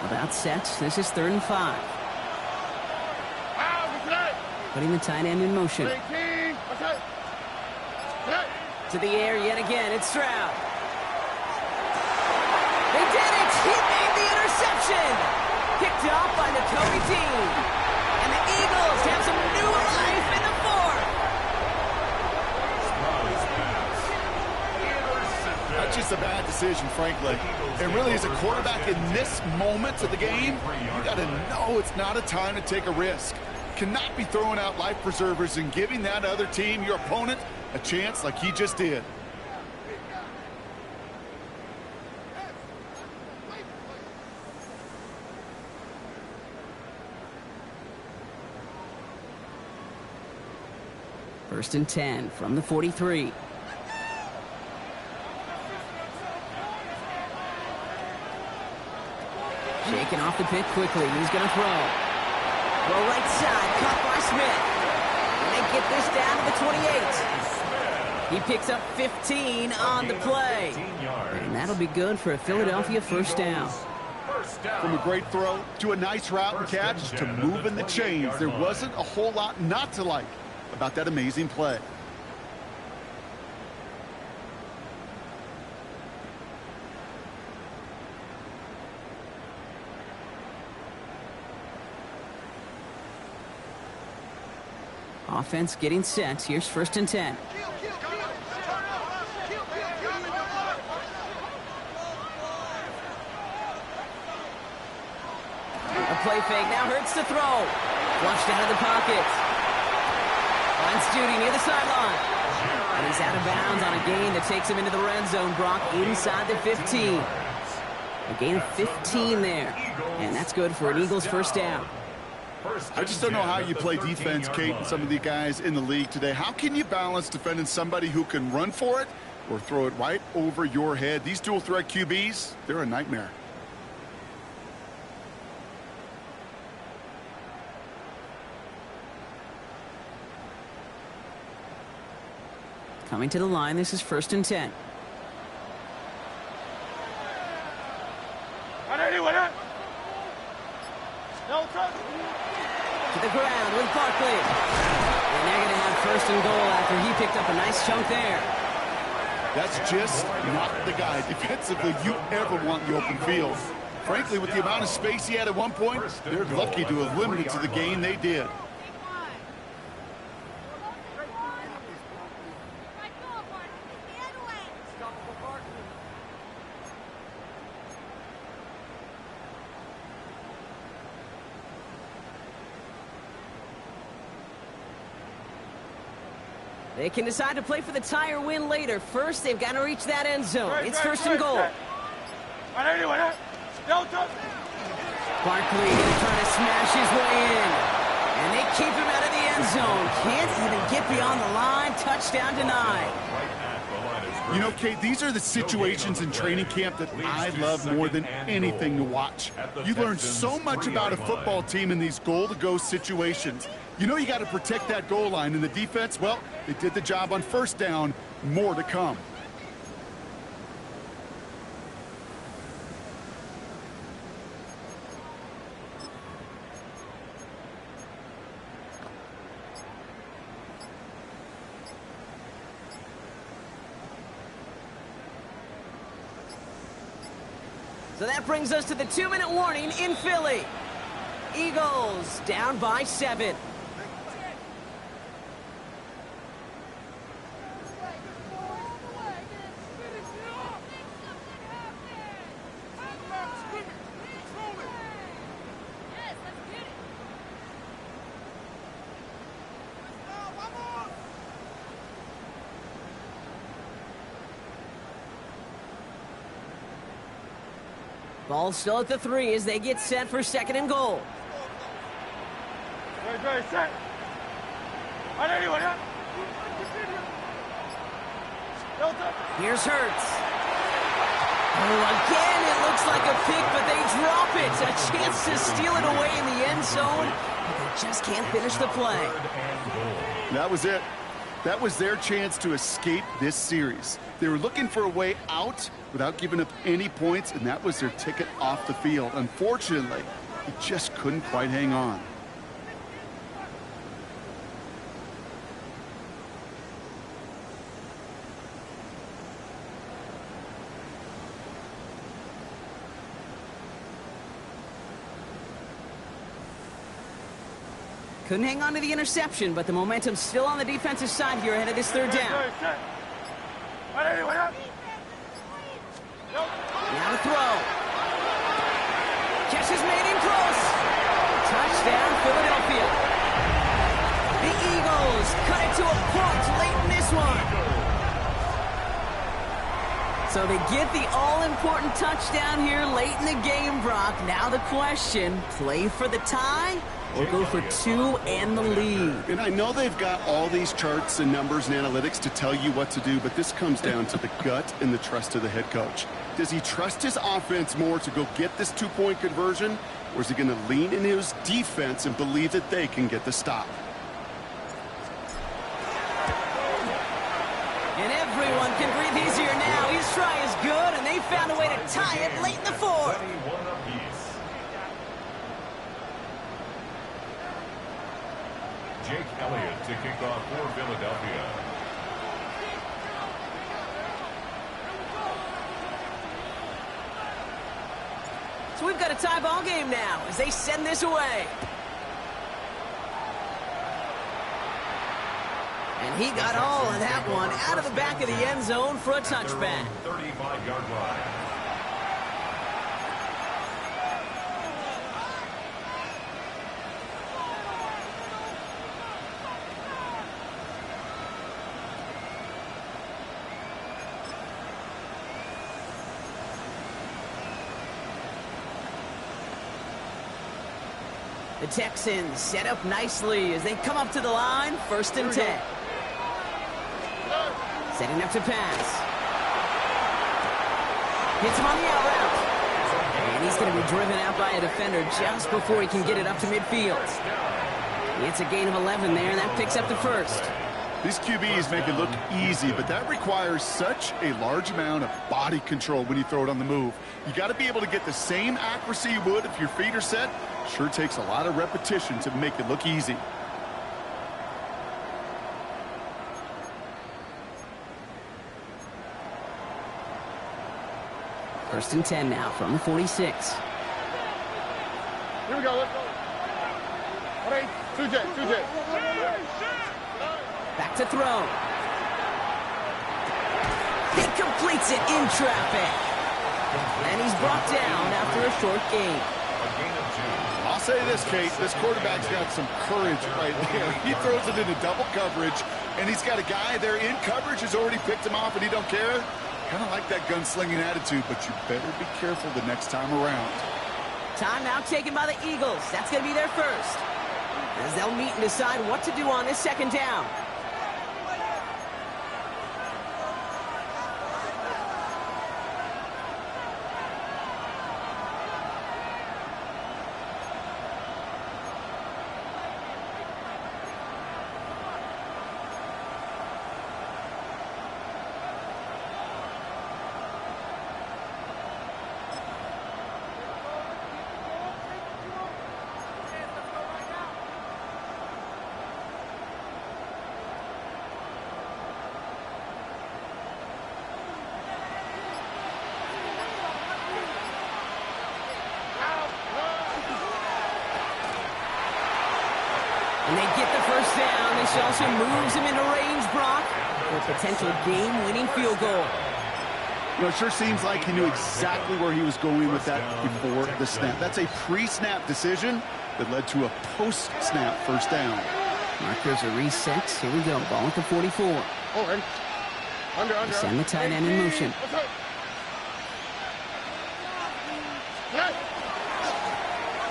About set. This is 3rd and 5. Putting the tight end in motion. To the air yet again. It's Stroud. They did it! He made the interception! Picked up by the Cody team. And the Eagles have some new life in the 4th. That's just a bad decision, frankly. And really, as a quarterback in this moment of the game, you got to know it's not a time to take a risk. Cannot be throwing out life preservers and giving that other team, your opponent, a chance like he just did. First and 10 from the 43. Shaking off the pick quickly. He's going to throw. Throw right side. Caught by Smith. And they get this down to the 28. He picks up 15 on the play. And that'll be good for a Philadelphia first down. From a great throw to a nice route and catch to moving the chains, there wasn't a whole lot not to like about that amazing play. Offense getting set. Here's first and 10. A play fake. Now Hurts to throw. Flushed out of the pocket. Finds Judy near the sideline. And he's out of bounds on a gain that takes him into the red zone. Brock inside the 15. A gain of 15 there. And that's good for an Eagles first down. I just don't know how you play defense, Kate, and some of the guys in the league today. How can you balance defending somebody who can run for it or throw it right over your head? These dual-threat QBs, they're a nightmare. Coming to the line, this is first and 10. To the ground with Barkley. And they're going to have first and goal after he picked up a nice chunk there. That's just not the guy defensively you ever want in the open field. Frankly, with the amount of space he had at one point, they're lucky to have limited to the gain they did. They can decide to play for the tie or win later. First, they've got to reach that end zone. It's first and goal. Barkley going to try to smash his way in. And they keep him out of the end zone. Can't even get beyond the line. Touchdown denied. You know, Kate, these are the situations in training camp that I love more than anything to watch. You learn so much about a football team in these goal-to-go situations. You know you got to protect that goal line, and the defense, well, they did the job on first down. More to come. So that brings us to the 2-minute warning in Philly. Eagles down by 7. Ball still at the 3 as they get set for second and goal. Here's Hurts. Oh, again, it looks like a pick, but they drop it. A chance to steal it away in the end zone, but they just can't finish the play. That was it. That was their chance to escape this series. They were looking for a way out without giving up any points, and that was their ticket off the field. Unfortunately, he just couldn't quite hang on. Couldn't hang on to the interception, but the momentum's still on the defensive side here ahead of this third down. Now to throw. Catch is made in close. Touchdown, Philadelphia. The Eagles cut it to a point late in this one. So they get the all-important touchdown here late in the game, Brock. Now the question, play for the tie or go for two and the lead? And I know they've got all these charts and numbers and analytics to tell you what to do, but this comes down to the gut and the trust of the head coach. Does he trust his offense more to go get this two-point conversion, or is he going to lean in his defense and believe that they can get the stop? And everyone can breathe easier now. His try is good, and they found a way to tie it late in the fourth. Jake Elliott to kick off for Philadelphia. So we've got a tie ball game now as they send this away. And he got all of that one out of the back of the end zone for a touchback. 35-yard line. The Texans set up nicely as they come up to the line, 1st and 10. Setting up to pass. Hits him on the out route. And he's going to be driven out by a defender just before he can get it up to midfield. It's a gain of 11 there, and that picks up the first. These QBs make it look easy, but that requires such a large amount of body control when you throw it on the move. You got to be able to get the same accuracy you would if your feet are set. Sure takes a lot of repetition to make it look easy. First and 10 now from the 46. Here we go. Let's go. All right, 2J. Back to throw. He completes it in traffic. And he's brought down after a short gain. I'll say this, Kate, this quarterback's got some courage right there. He throws it into double coverage, and he's got a guy there in coverage who's already picked him off, and he don't care. Kind of like that gunslinging attitude, but you better be careful the next time around. Timeout taken by the Eagles. That's going to be their first. As they'll meet and decide what to do on this second down. And they get the first down. This also moves him into range, Brock, for a potential game-winning field goal. You know, it sure seems like he knew exactly where he was going with that before the snap. That's a pre-snap decision that led to a post-snap first down. Markers are reset. Here we go. Ball at the 44. Oh, ready. Under. Send the tight end in motion.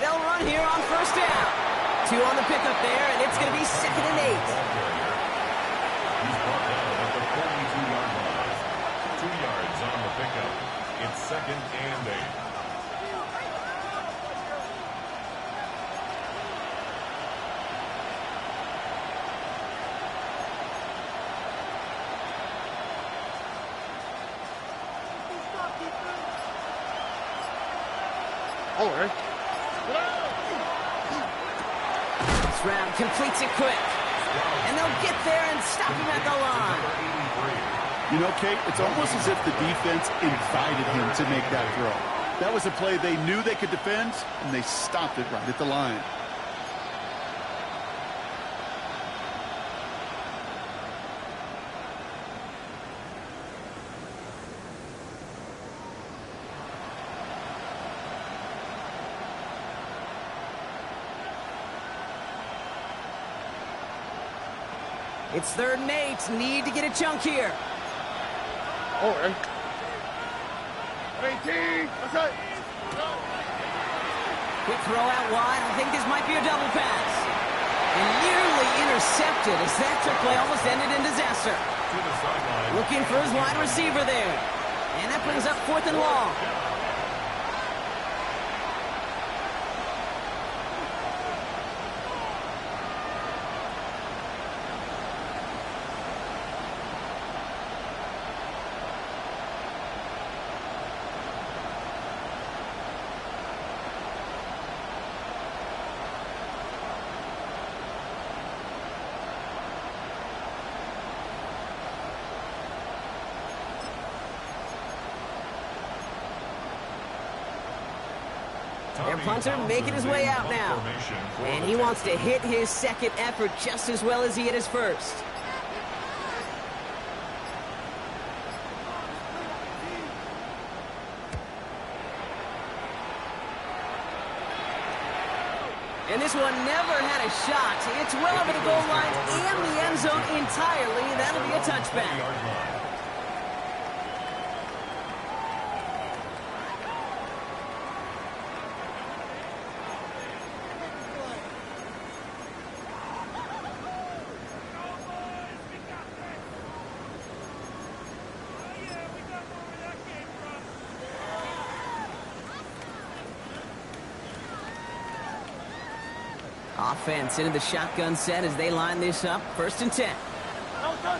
They'll run here on first down. 2 on the pickup there, and it's going to be 2nd and 8. He's brought down at the 42-yard line. 2 yards on the pickup. It's 2nd and 8. Oh, ready. Round completes it quick. And they'll get there and stop him at the line. You know, Kate, it's almost as if the defense invited him to make that throw. That was a play they knew they could defend, and they stopped it right at the line. It's 3rd and 8. Need to get a chunk here. Oh, 18. What's up? Quick throw out wide. I think this might be a double pass. And nearly intercepted as that trick play almost ended in disaster. Looking for his wide receiver there. And that brings up 4th and long. Their punter making his way out now. And he wants to hit his second effort just as well as he hit his first. And this one never had a shot. It's well over the goal line and the end zone entirely. That'll be a touchback. Offense into the shotgun set as they line this up. 1st and 10. Let's go.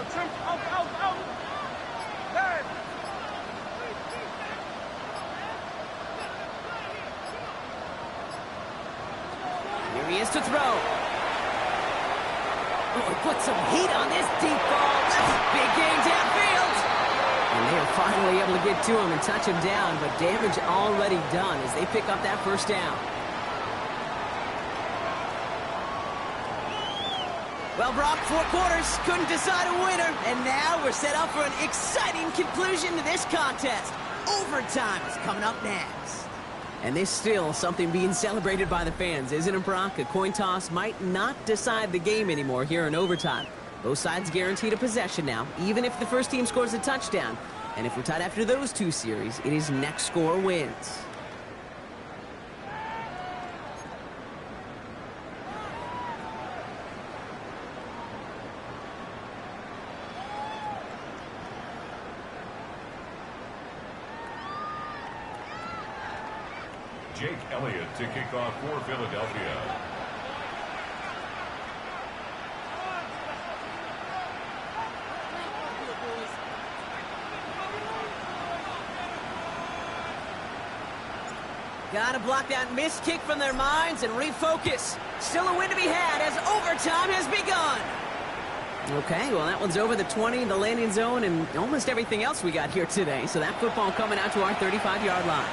Trim, out. Hey. Here he is to throw. Oh, put some heat on this deep ball. That's a big game downfield. And they are finally able to get to him and touch him down, but damage already done as they pick up that 1st down. Well, Brock, 4 quarters, couldn't decide a winner, and now we're set up for an exciting conclusion to this contest. Overtime is coming up next. And there's still something being celebrated by the fans, isn't it, Brock? A coin toss might not decide the game anymore here in overtime. Both sides guaranteed a possession now, even if the first team scores a touchdown. And if we're tied after those 2 series, it is next score wins. Jake Elliott to kick off for Philadelphia. Got to block that missed kick from their minds and refocus. Still a win to be had as overtime has begun. Okay, well, that one's over the 20, the landing zone, and almost everything else we got here today. So that football coming out to our 35-yard line.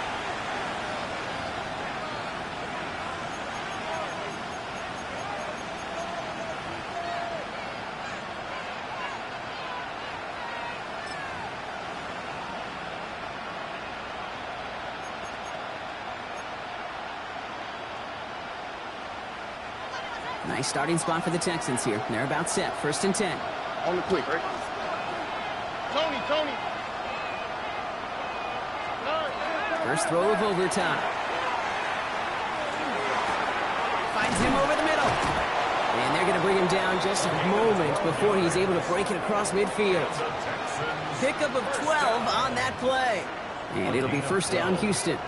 Nice starting spot for the Texans here. They're about set. 1st and 10. On the quick, right? Tony. First throw of overtime. Finds him over the middle. And they're going to bring him down just a moment before he's able to break it across midfield. Pickup of 12 on that play. And it'll be 1st down, Houston.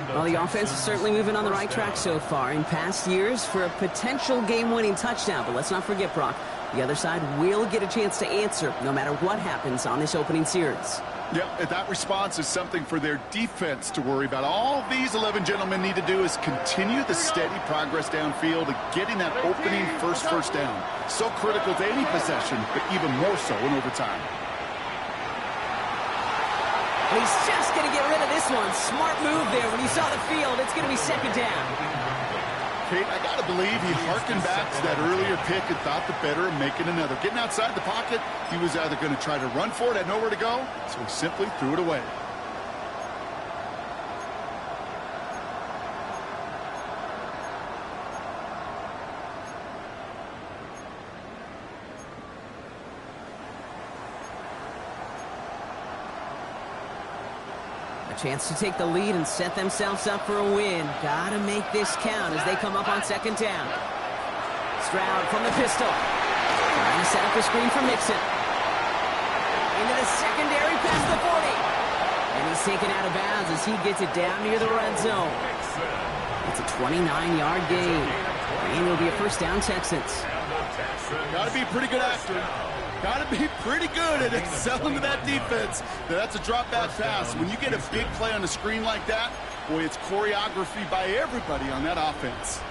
Well, the offense is certainly moving on the right track so far in past years for a potential game-winning touchdown. But let's not forget, Brock, the other side will get a chance to answer no matter what happens on this opening series. Yep, that response is something for their defense to worry about. All these 11 gentlemen need to do is continue the steady progress downfield and getting that opening first down. So critical to any possession, but even more so in overtime. He's just going to get rid of this one. Smart move there. When you saw the field, it's going to be 2nd down. Kate, I got to believe he harkened back to that earlier pick and thought the better of making another. Getting outside the pocket, he was either going to try to run for it, had nowhere to go, so he simply threw it away. A chance to take the lead and set themselves up for a win. Gotta make this count as they come up on second down. Stroud from the pistol. Trying to set up a screen for Mixon. Into the secondary past the 40. And he's taken out of bounds as he gets it down near the red zone. It's a 29-yard gain. And it'll be a first down, Texans. Got to be a pretty good actor. Got to be pretty good at selling to that defense. That's a drop-back pass. When you get a big play on the screen like that, boy, it's choreography by everybody on that offense.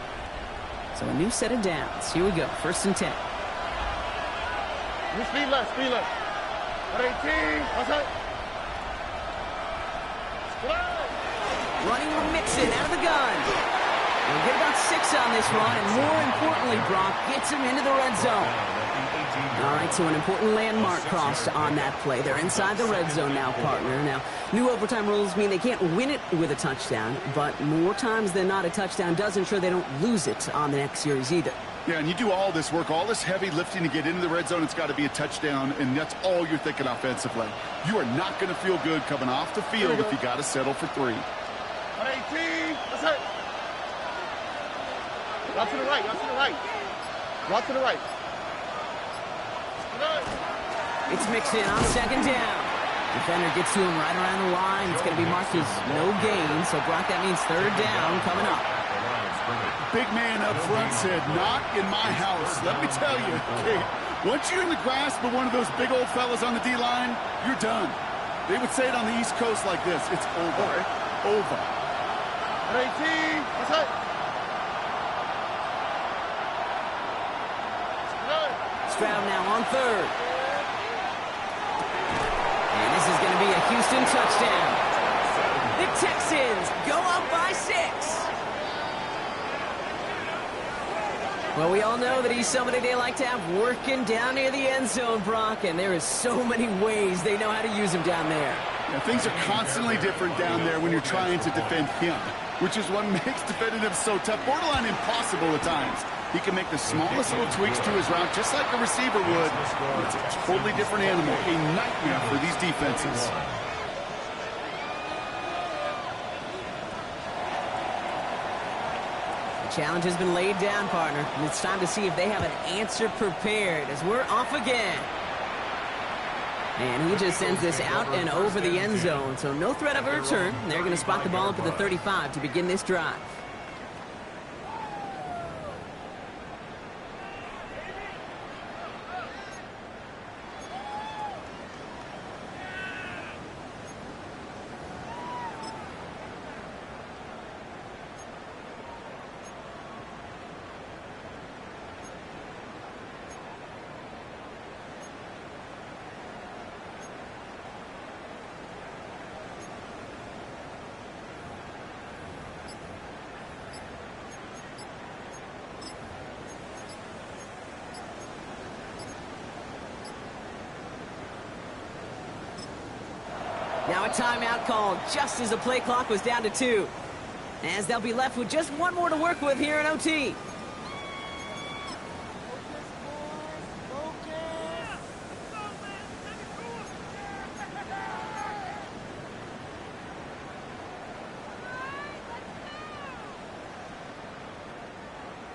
So a new set of downs. Here we go. First and 10. Speed left, speed left. 18, outside. Running with Mixon out of the gun. We'll get about 6 on this run, and more importantly, Brock gets him into the red zone. All right, so an important landmark crossed on that play. They're inside the red zone now, partner. Now, new overtime rules mean they can't win it with a touchdown, but more times than not, a touchdown does ensure they don't lose it on the next series either. Yeah, and you do all this work, all this heavy lifting to get into the red zone, it's got to be a touchdown, and that's all you're thinking offensively. You are not going to feel good coming off the field if you got to settle for 3. 18, that's it. Rock to the right, rock to the right. Rock to the right. It's Mixon on second down. Defender gets to him right around the line. It's going to be marked as no gain, so Brock, that means third down coming up. Big man up front said, not in my house. Let me tell you, okay, once you're in the grasp of one of those big old fellas on the D-line, you're done. They would say it on the East Coast like this. It's over. Over. 18, that's it. Stroud now on third. And this is going to be a Houston touchdown. The Texans go up by 6. Well, we all know that he's somebody they like to have working down near the end zone, Brock, and there is so many ways they know how to use him down there. Yeah, things are constantly different down there when you're trying to defend him, which is what makes defending him so tough, borderline impossible at times. He can make the smallest little tweaks to his route, just like a receiver would. It's a totally different animal, a nightmare for these defenses. The challenge has been laid down, partner, and it's time to see if they have an answer prepared as we're off again. And he just sends this out and over the end zone, so no threat of a return. They're going to spot the ball up at the 35 to begin this drive. Now a timeout called just as the play clock was down to 2. As they'll be left with just one more to work with here in OT.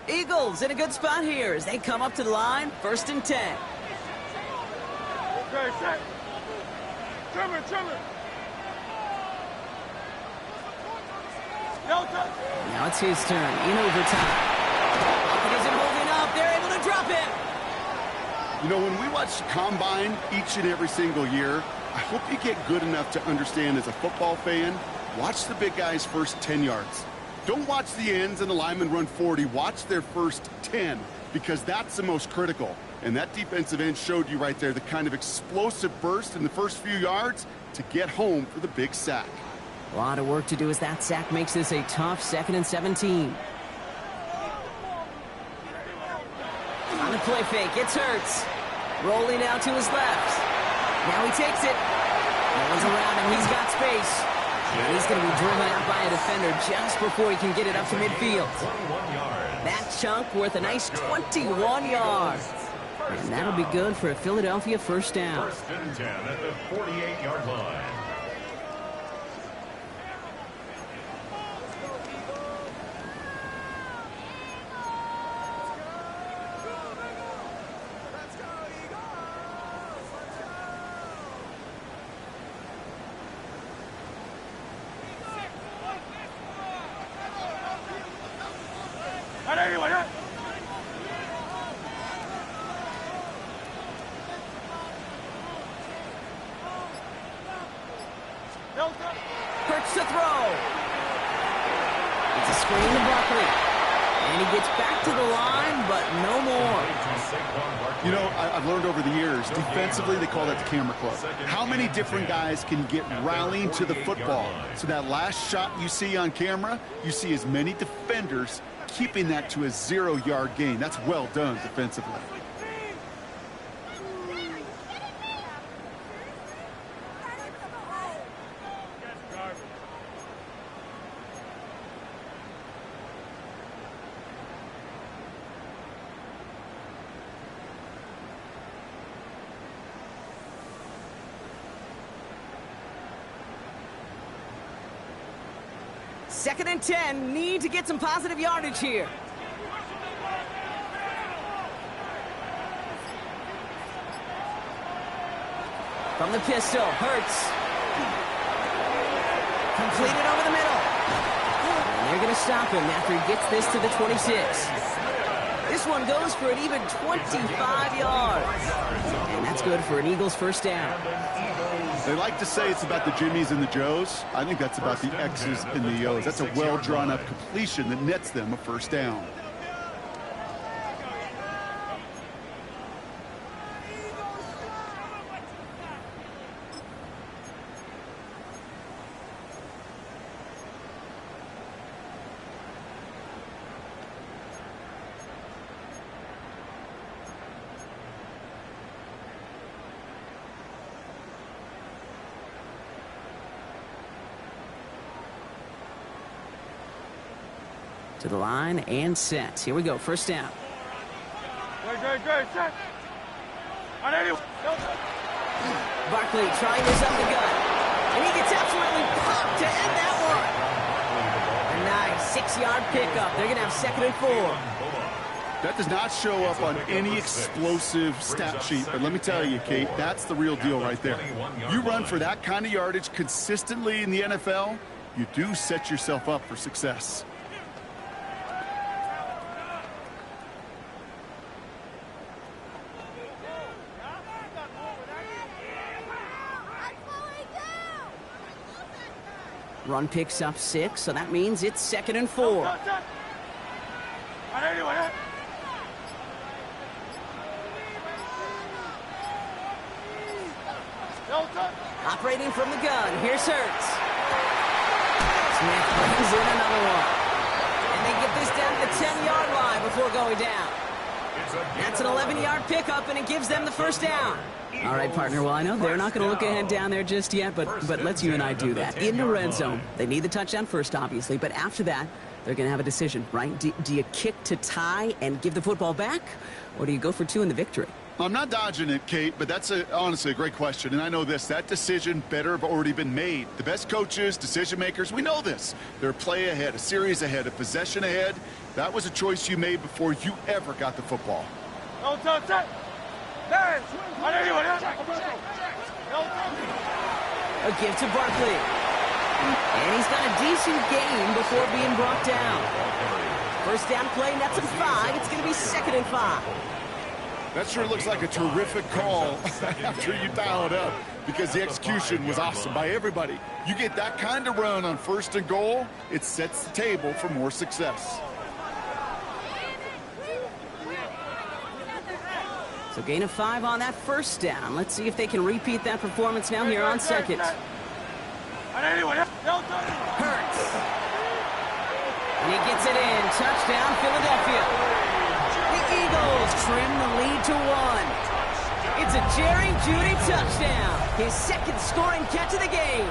Eagles in a good spot here as they come up to the line, 1st and 10. Okay, set. Trimmer. Now it's his turn in overtime. It isn't holding up. They're able to drop it. You know, when we watch Combine each and every single year, I hope you get good enough to understand as a football fan, watch the big guys' first 10 yards. Don't watch the ends and the linemen run 40. Watch their first 10 because that's the most critical. And that defensive end showed you right there the kind of explosive burst in the first few yards to get home for the big sack. A lot of work to do as that sack makes this a tough 2nd and 17. On the play fake, it's Hurts. Rolling out to his left. Now he takes it. No one's around him. He's got space. And he's going to be driven out by a defender just before he can get it up to midfield. That chunk worth a nice 21 yards. And that'll be good for a Philadelphia first down. 1st and 10 at the 48-yard line. Hurts to throw. It's a screen to Buckley. And he gets back to the line, but no more. You know, I've learned over the years, defensively, they call that the camera club. How many different guys can get rallying to the football? So that last shot you see on camera, you see as many defenders keeping that to a 0-yard gain. That's well done defensively. Second and 10, need to get some positive yardage here. From the pistol, Hurts. Completed over the middle. And they're going to stop him after he gets this to the 26. This one goes for an even 25 yards. And that's good for an Eagles first down. They like to say it's about the Jimmies and the Joes. I think that's about the X's and the O's. That's a well-drawn-up completion that nets them a first down. To the line and set. Here we go, first down. Good, set. Barkley trying this up the gut. And he gets absolutely popped to end that one. A nice 6-yard pickup. They're going to have second and 4. That does not show up on any explosive stat sheet, but let me tell you, Kate, that's the real deal right there. You run for that kind of yardage consistently in the NFL, you do set yourself up for success. Run picks up 6, so that means it's second and 4. Operating from the gun, here's Hurts. Smith brings in another one. And they get this down to the 10-yard line before going down. That's an 11-yard pickup, and it gives them the first down. All right, partner, well, I know they're not going to look ahead down there just yet, but let's you and I do that. In the red zone, they need the touchdown first, obviously, but after that, they're going to have a decision, right? Do you kick to tie and give the football back, or do you go for 2 in the victory? I'm not dodging it, Kate, but that's honestly a great question. And I know this, that decision better have already been made. The best coaches, decision makers, we know this. They're a play ahead, a series ahead, a possession ahead. That was a choice you made before you ever got the football. A give to Barkley. And he's got a decent gain before being brought down. First down play, nets him 5. It's going to be second and 5. That sure looks like a terrific call after you dial it up, because the execution was awesome by everybody. You get that kind of run on first and goal, it sets the table for more success. So gain of 5 on that first down. Let's see if they can repeat that performance now here on second. Hurts. And he gets it in. Touchdown, Philadelphia. The Eagles trim the lead to 1. It's a Jerry Jeudy touchdown. His second scoring catch of the game.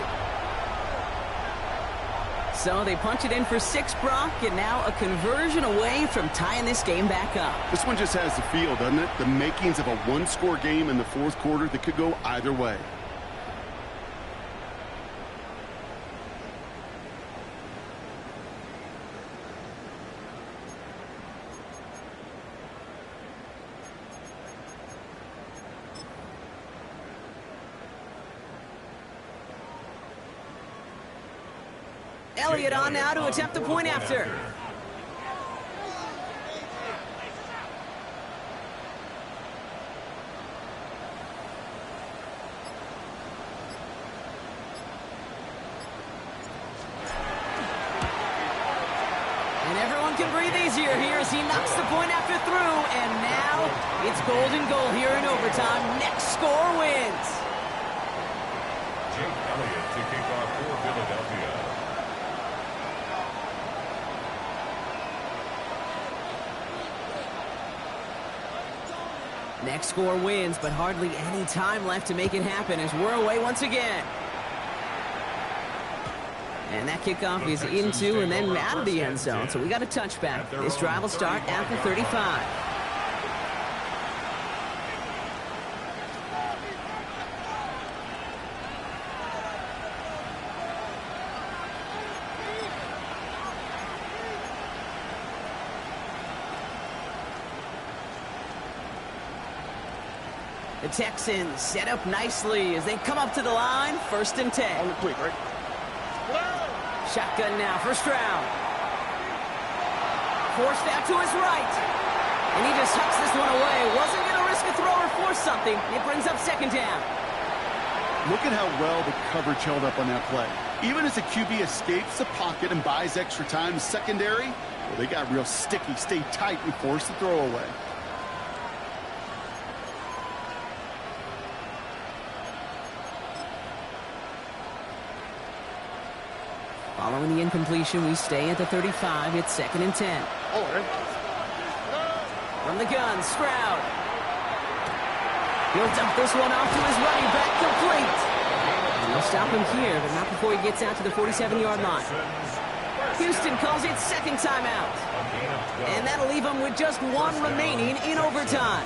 So they punch it in for 6, Brock, and now a conversion away from tying this game back up. This one just has the feel, doesn't it? The makings of a one-score game in the fourth quarter that could go either way. Elliott on now to attempt the point after. can breathe easier here as he knocks the point after through. And now it's golden goal here in overtime. Next score wins. Jake Elliott to kick off for Philadelphia. Next score wins, but hardly any time left to make it happen as we're away once again. And that kickoff is into and then out of the end zone. So we got a touchback. This drive will start at the 35. The Texans set up nicely as they come up to the line. 1st and 10. Only quick, right? Shotgun now for Stroud. Forced out to his right. And he just hucks this one away. Wasn't going to risk a throw or force something. It brings up 2nd down. Look at how well the coverage held up on that play. Even as the QB escapes the pocket and buys extra time in secondary, well, they got real sticky, stayed tight, and forced the throw away. Following the incompletion, we stay at the 35. It's 2nd and 10. From the gun, Stroud. He'll dump this one off to his running back, complete. And they'll stop him here, but not before he gets out to the 47-yard line. Houston calls it 2nd timeout. And that'll leave him with just 1 remaining in overtime.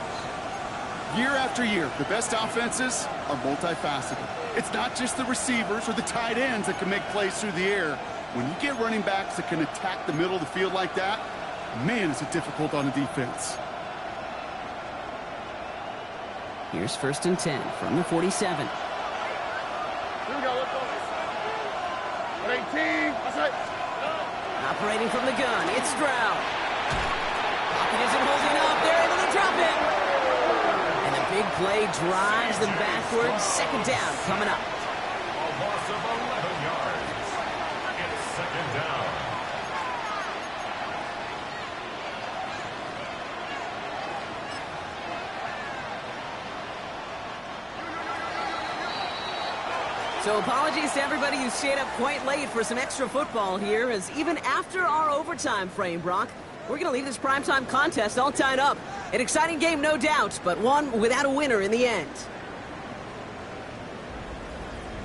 Year after year, the best offenses are multifaceted. It's not just the receivers or the tight ends that can make plays through the air. When you get running backs that can attack the middle of the field like that, man, is it difficult on the defense. Here's 1st and 10 from the 47. Here we go, let's go. 18, that's right. Operating from the gun, it's Stroud. Pocket isn't holding up, they're able to drop it. And a big play drives them backwards. 2nd down coming up. A loss of 11 yards. It's 2nd down. So apologies to everybody who stayed up quite late for some extra football here, as even after our overtime frame, Brock, we're going to leave this primetime contest all tied up. An exciting game, no doubt, but one without a winner in the end.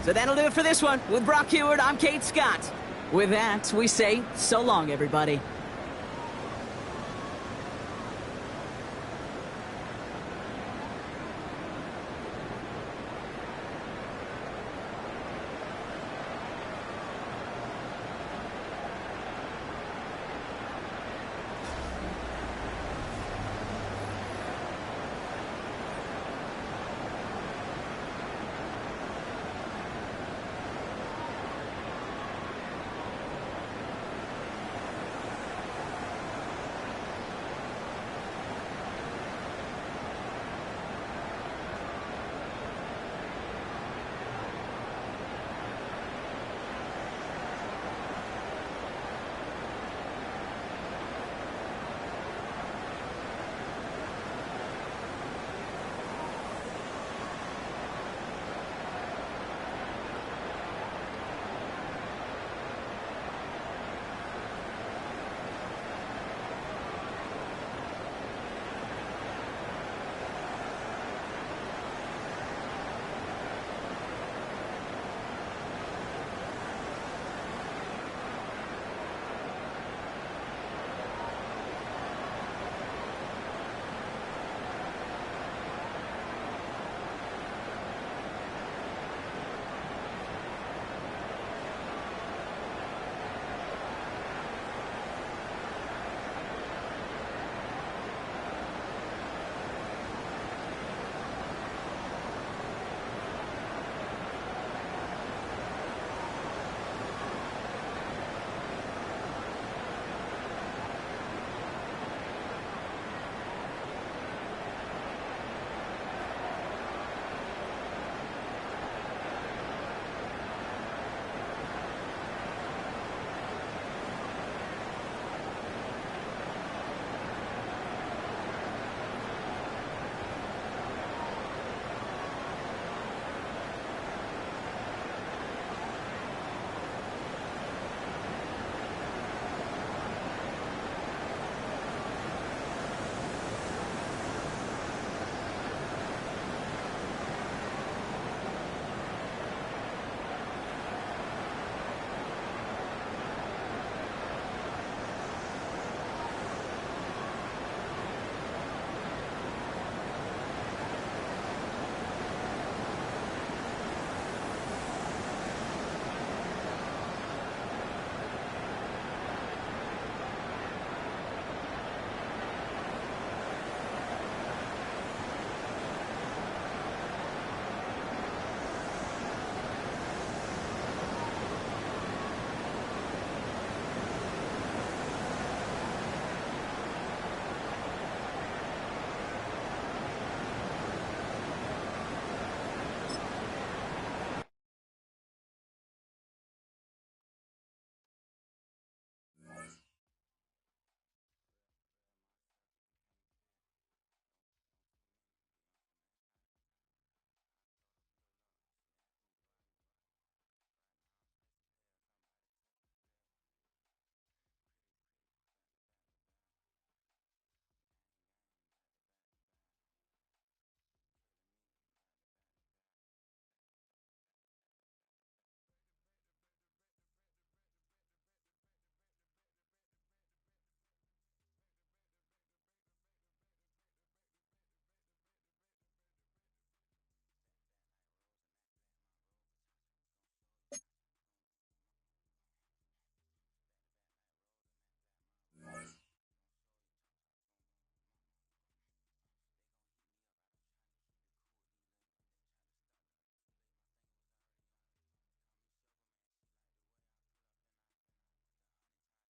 So that'll do it for this one. With Brock Heward, I'm Kate Scott. With that, we say so long, everybody.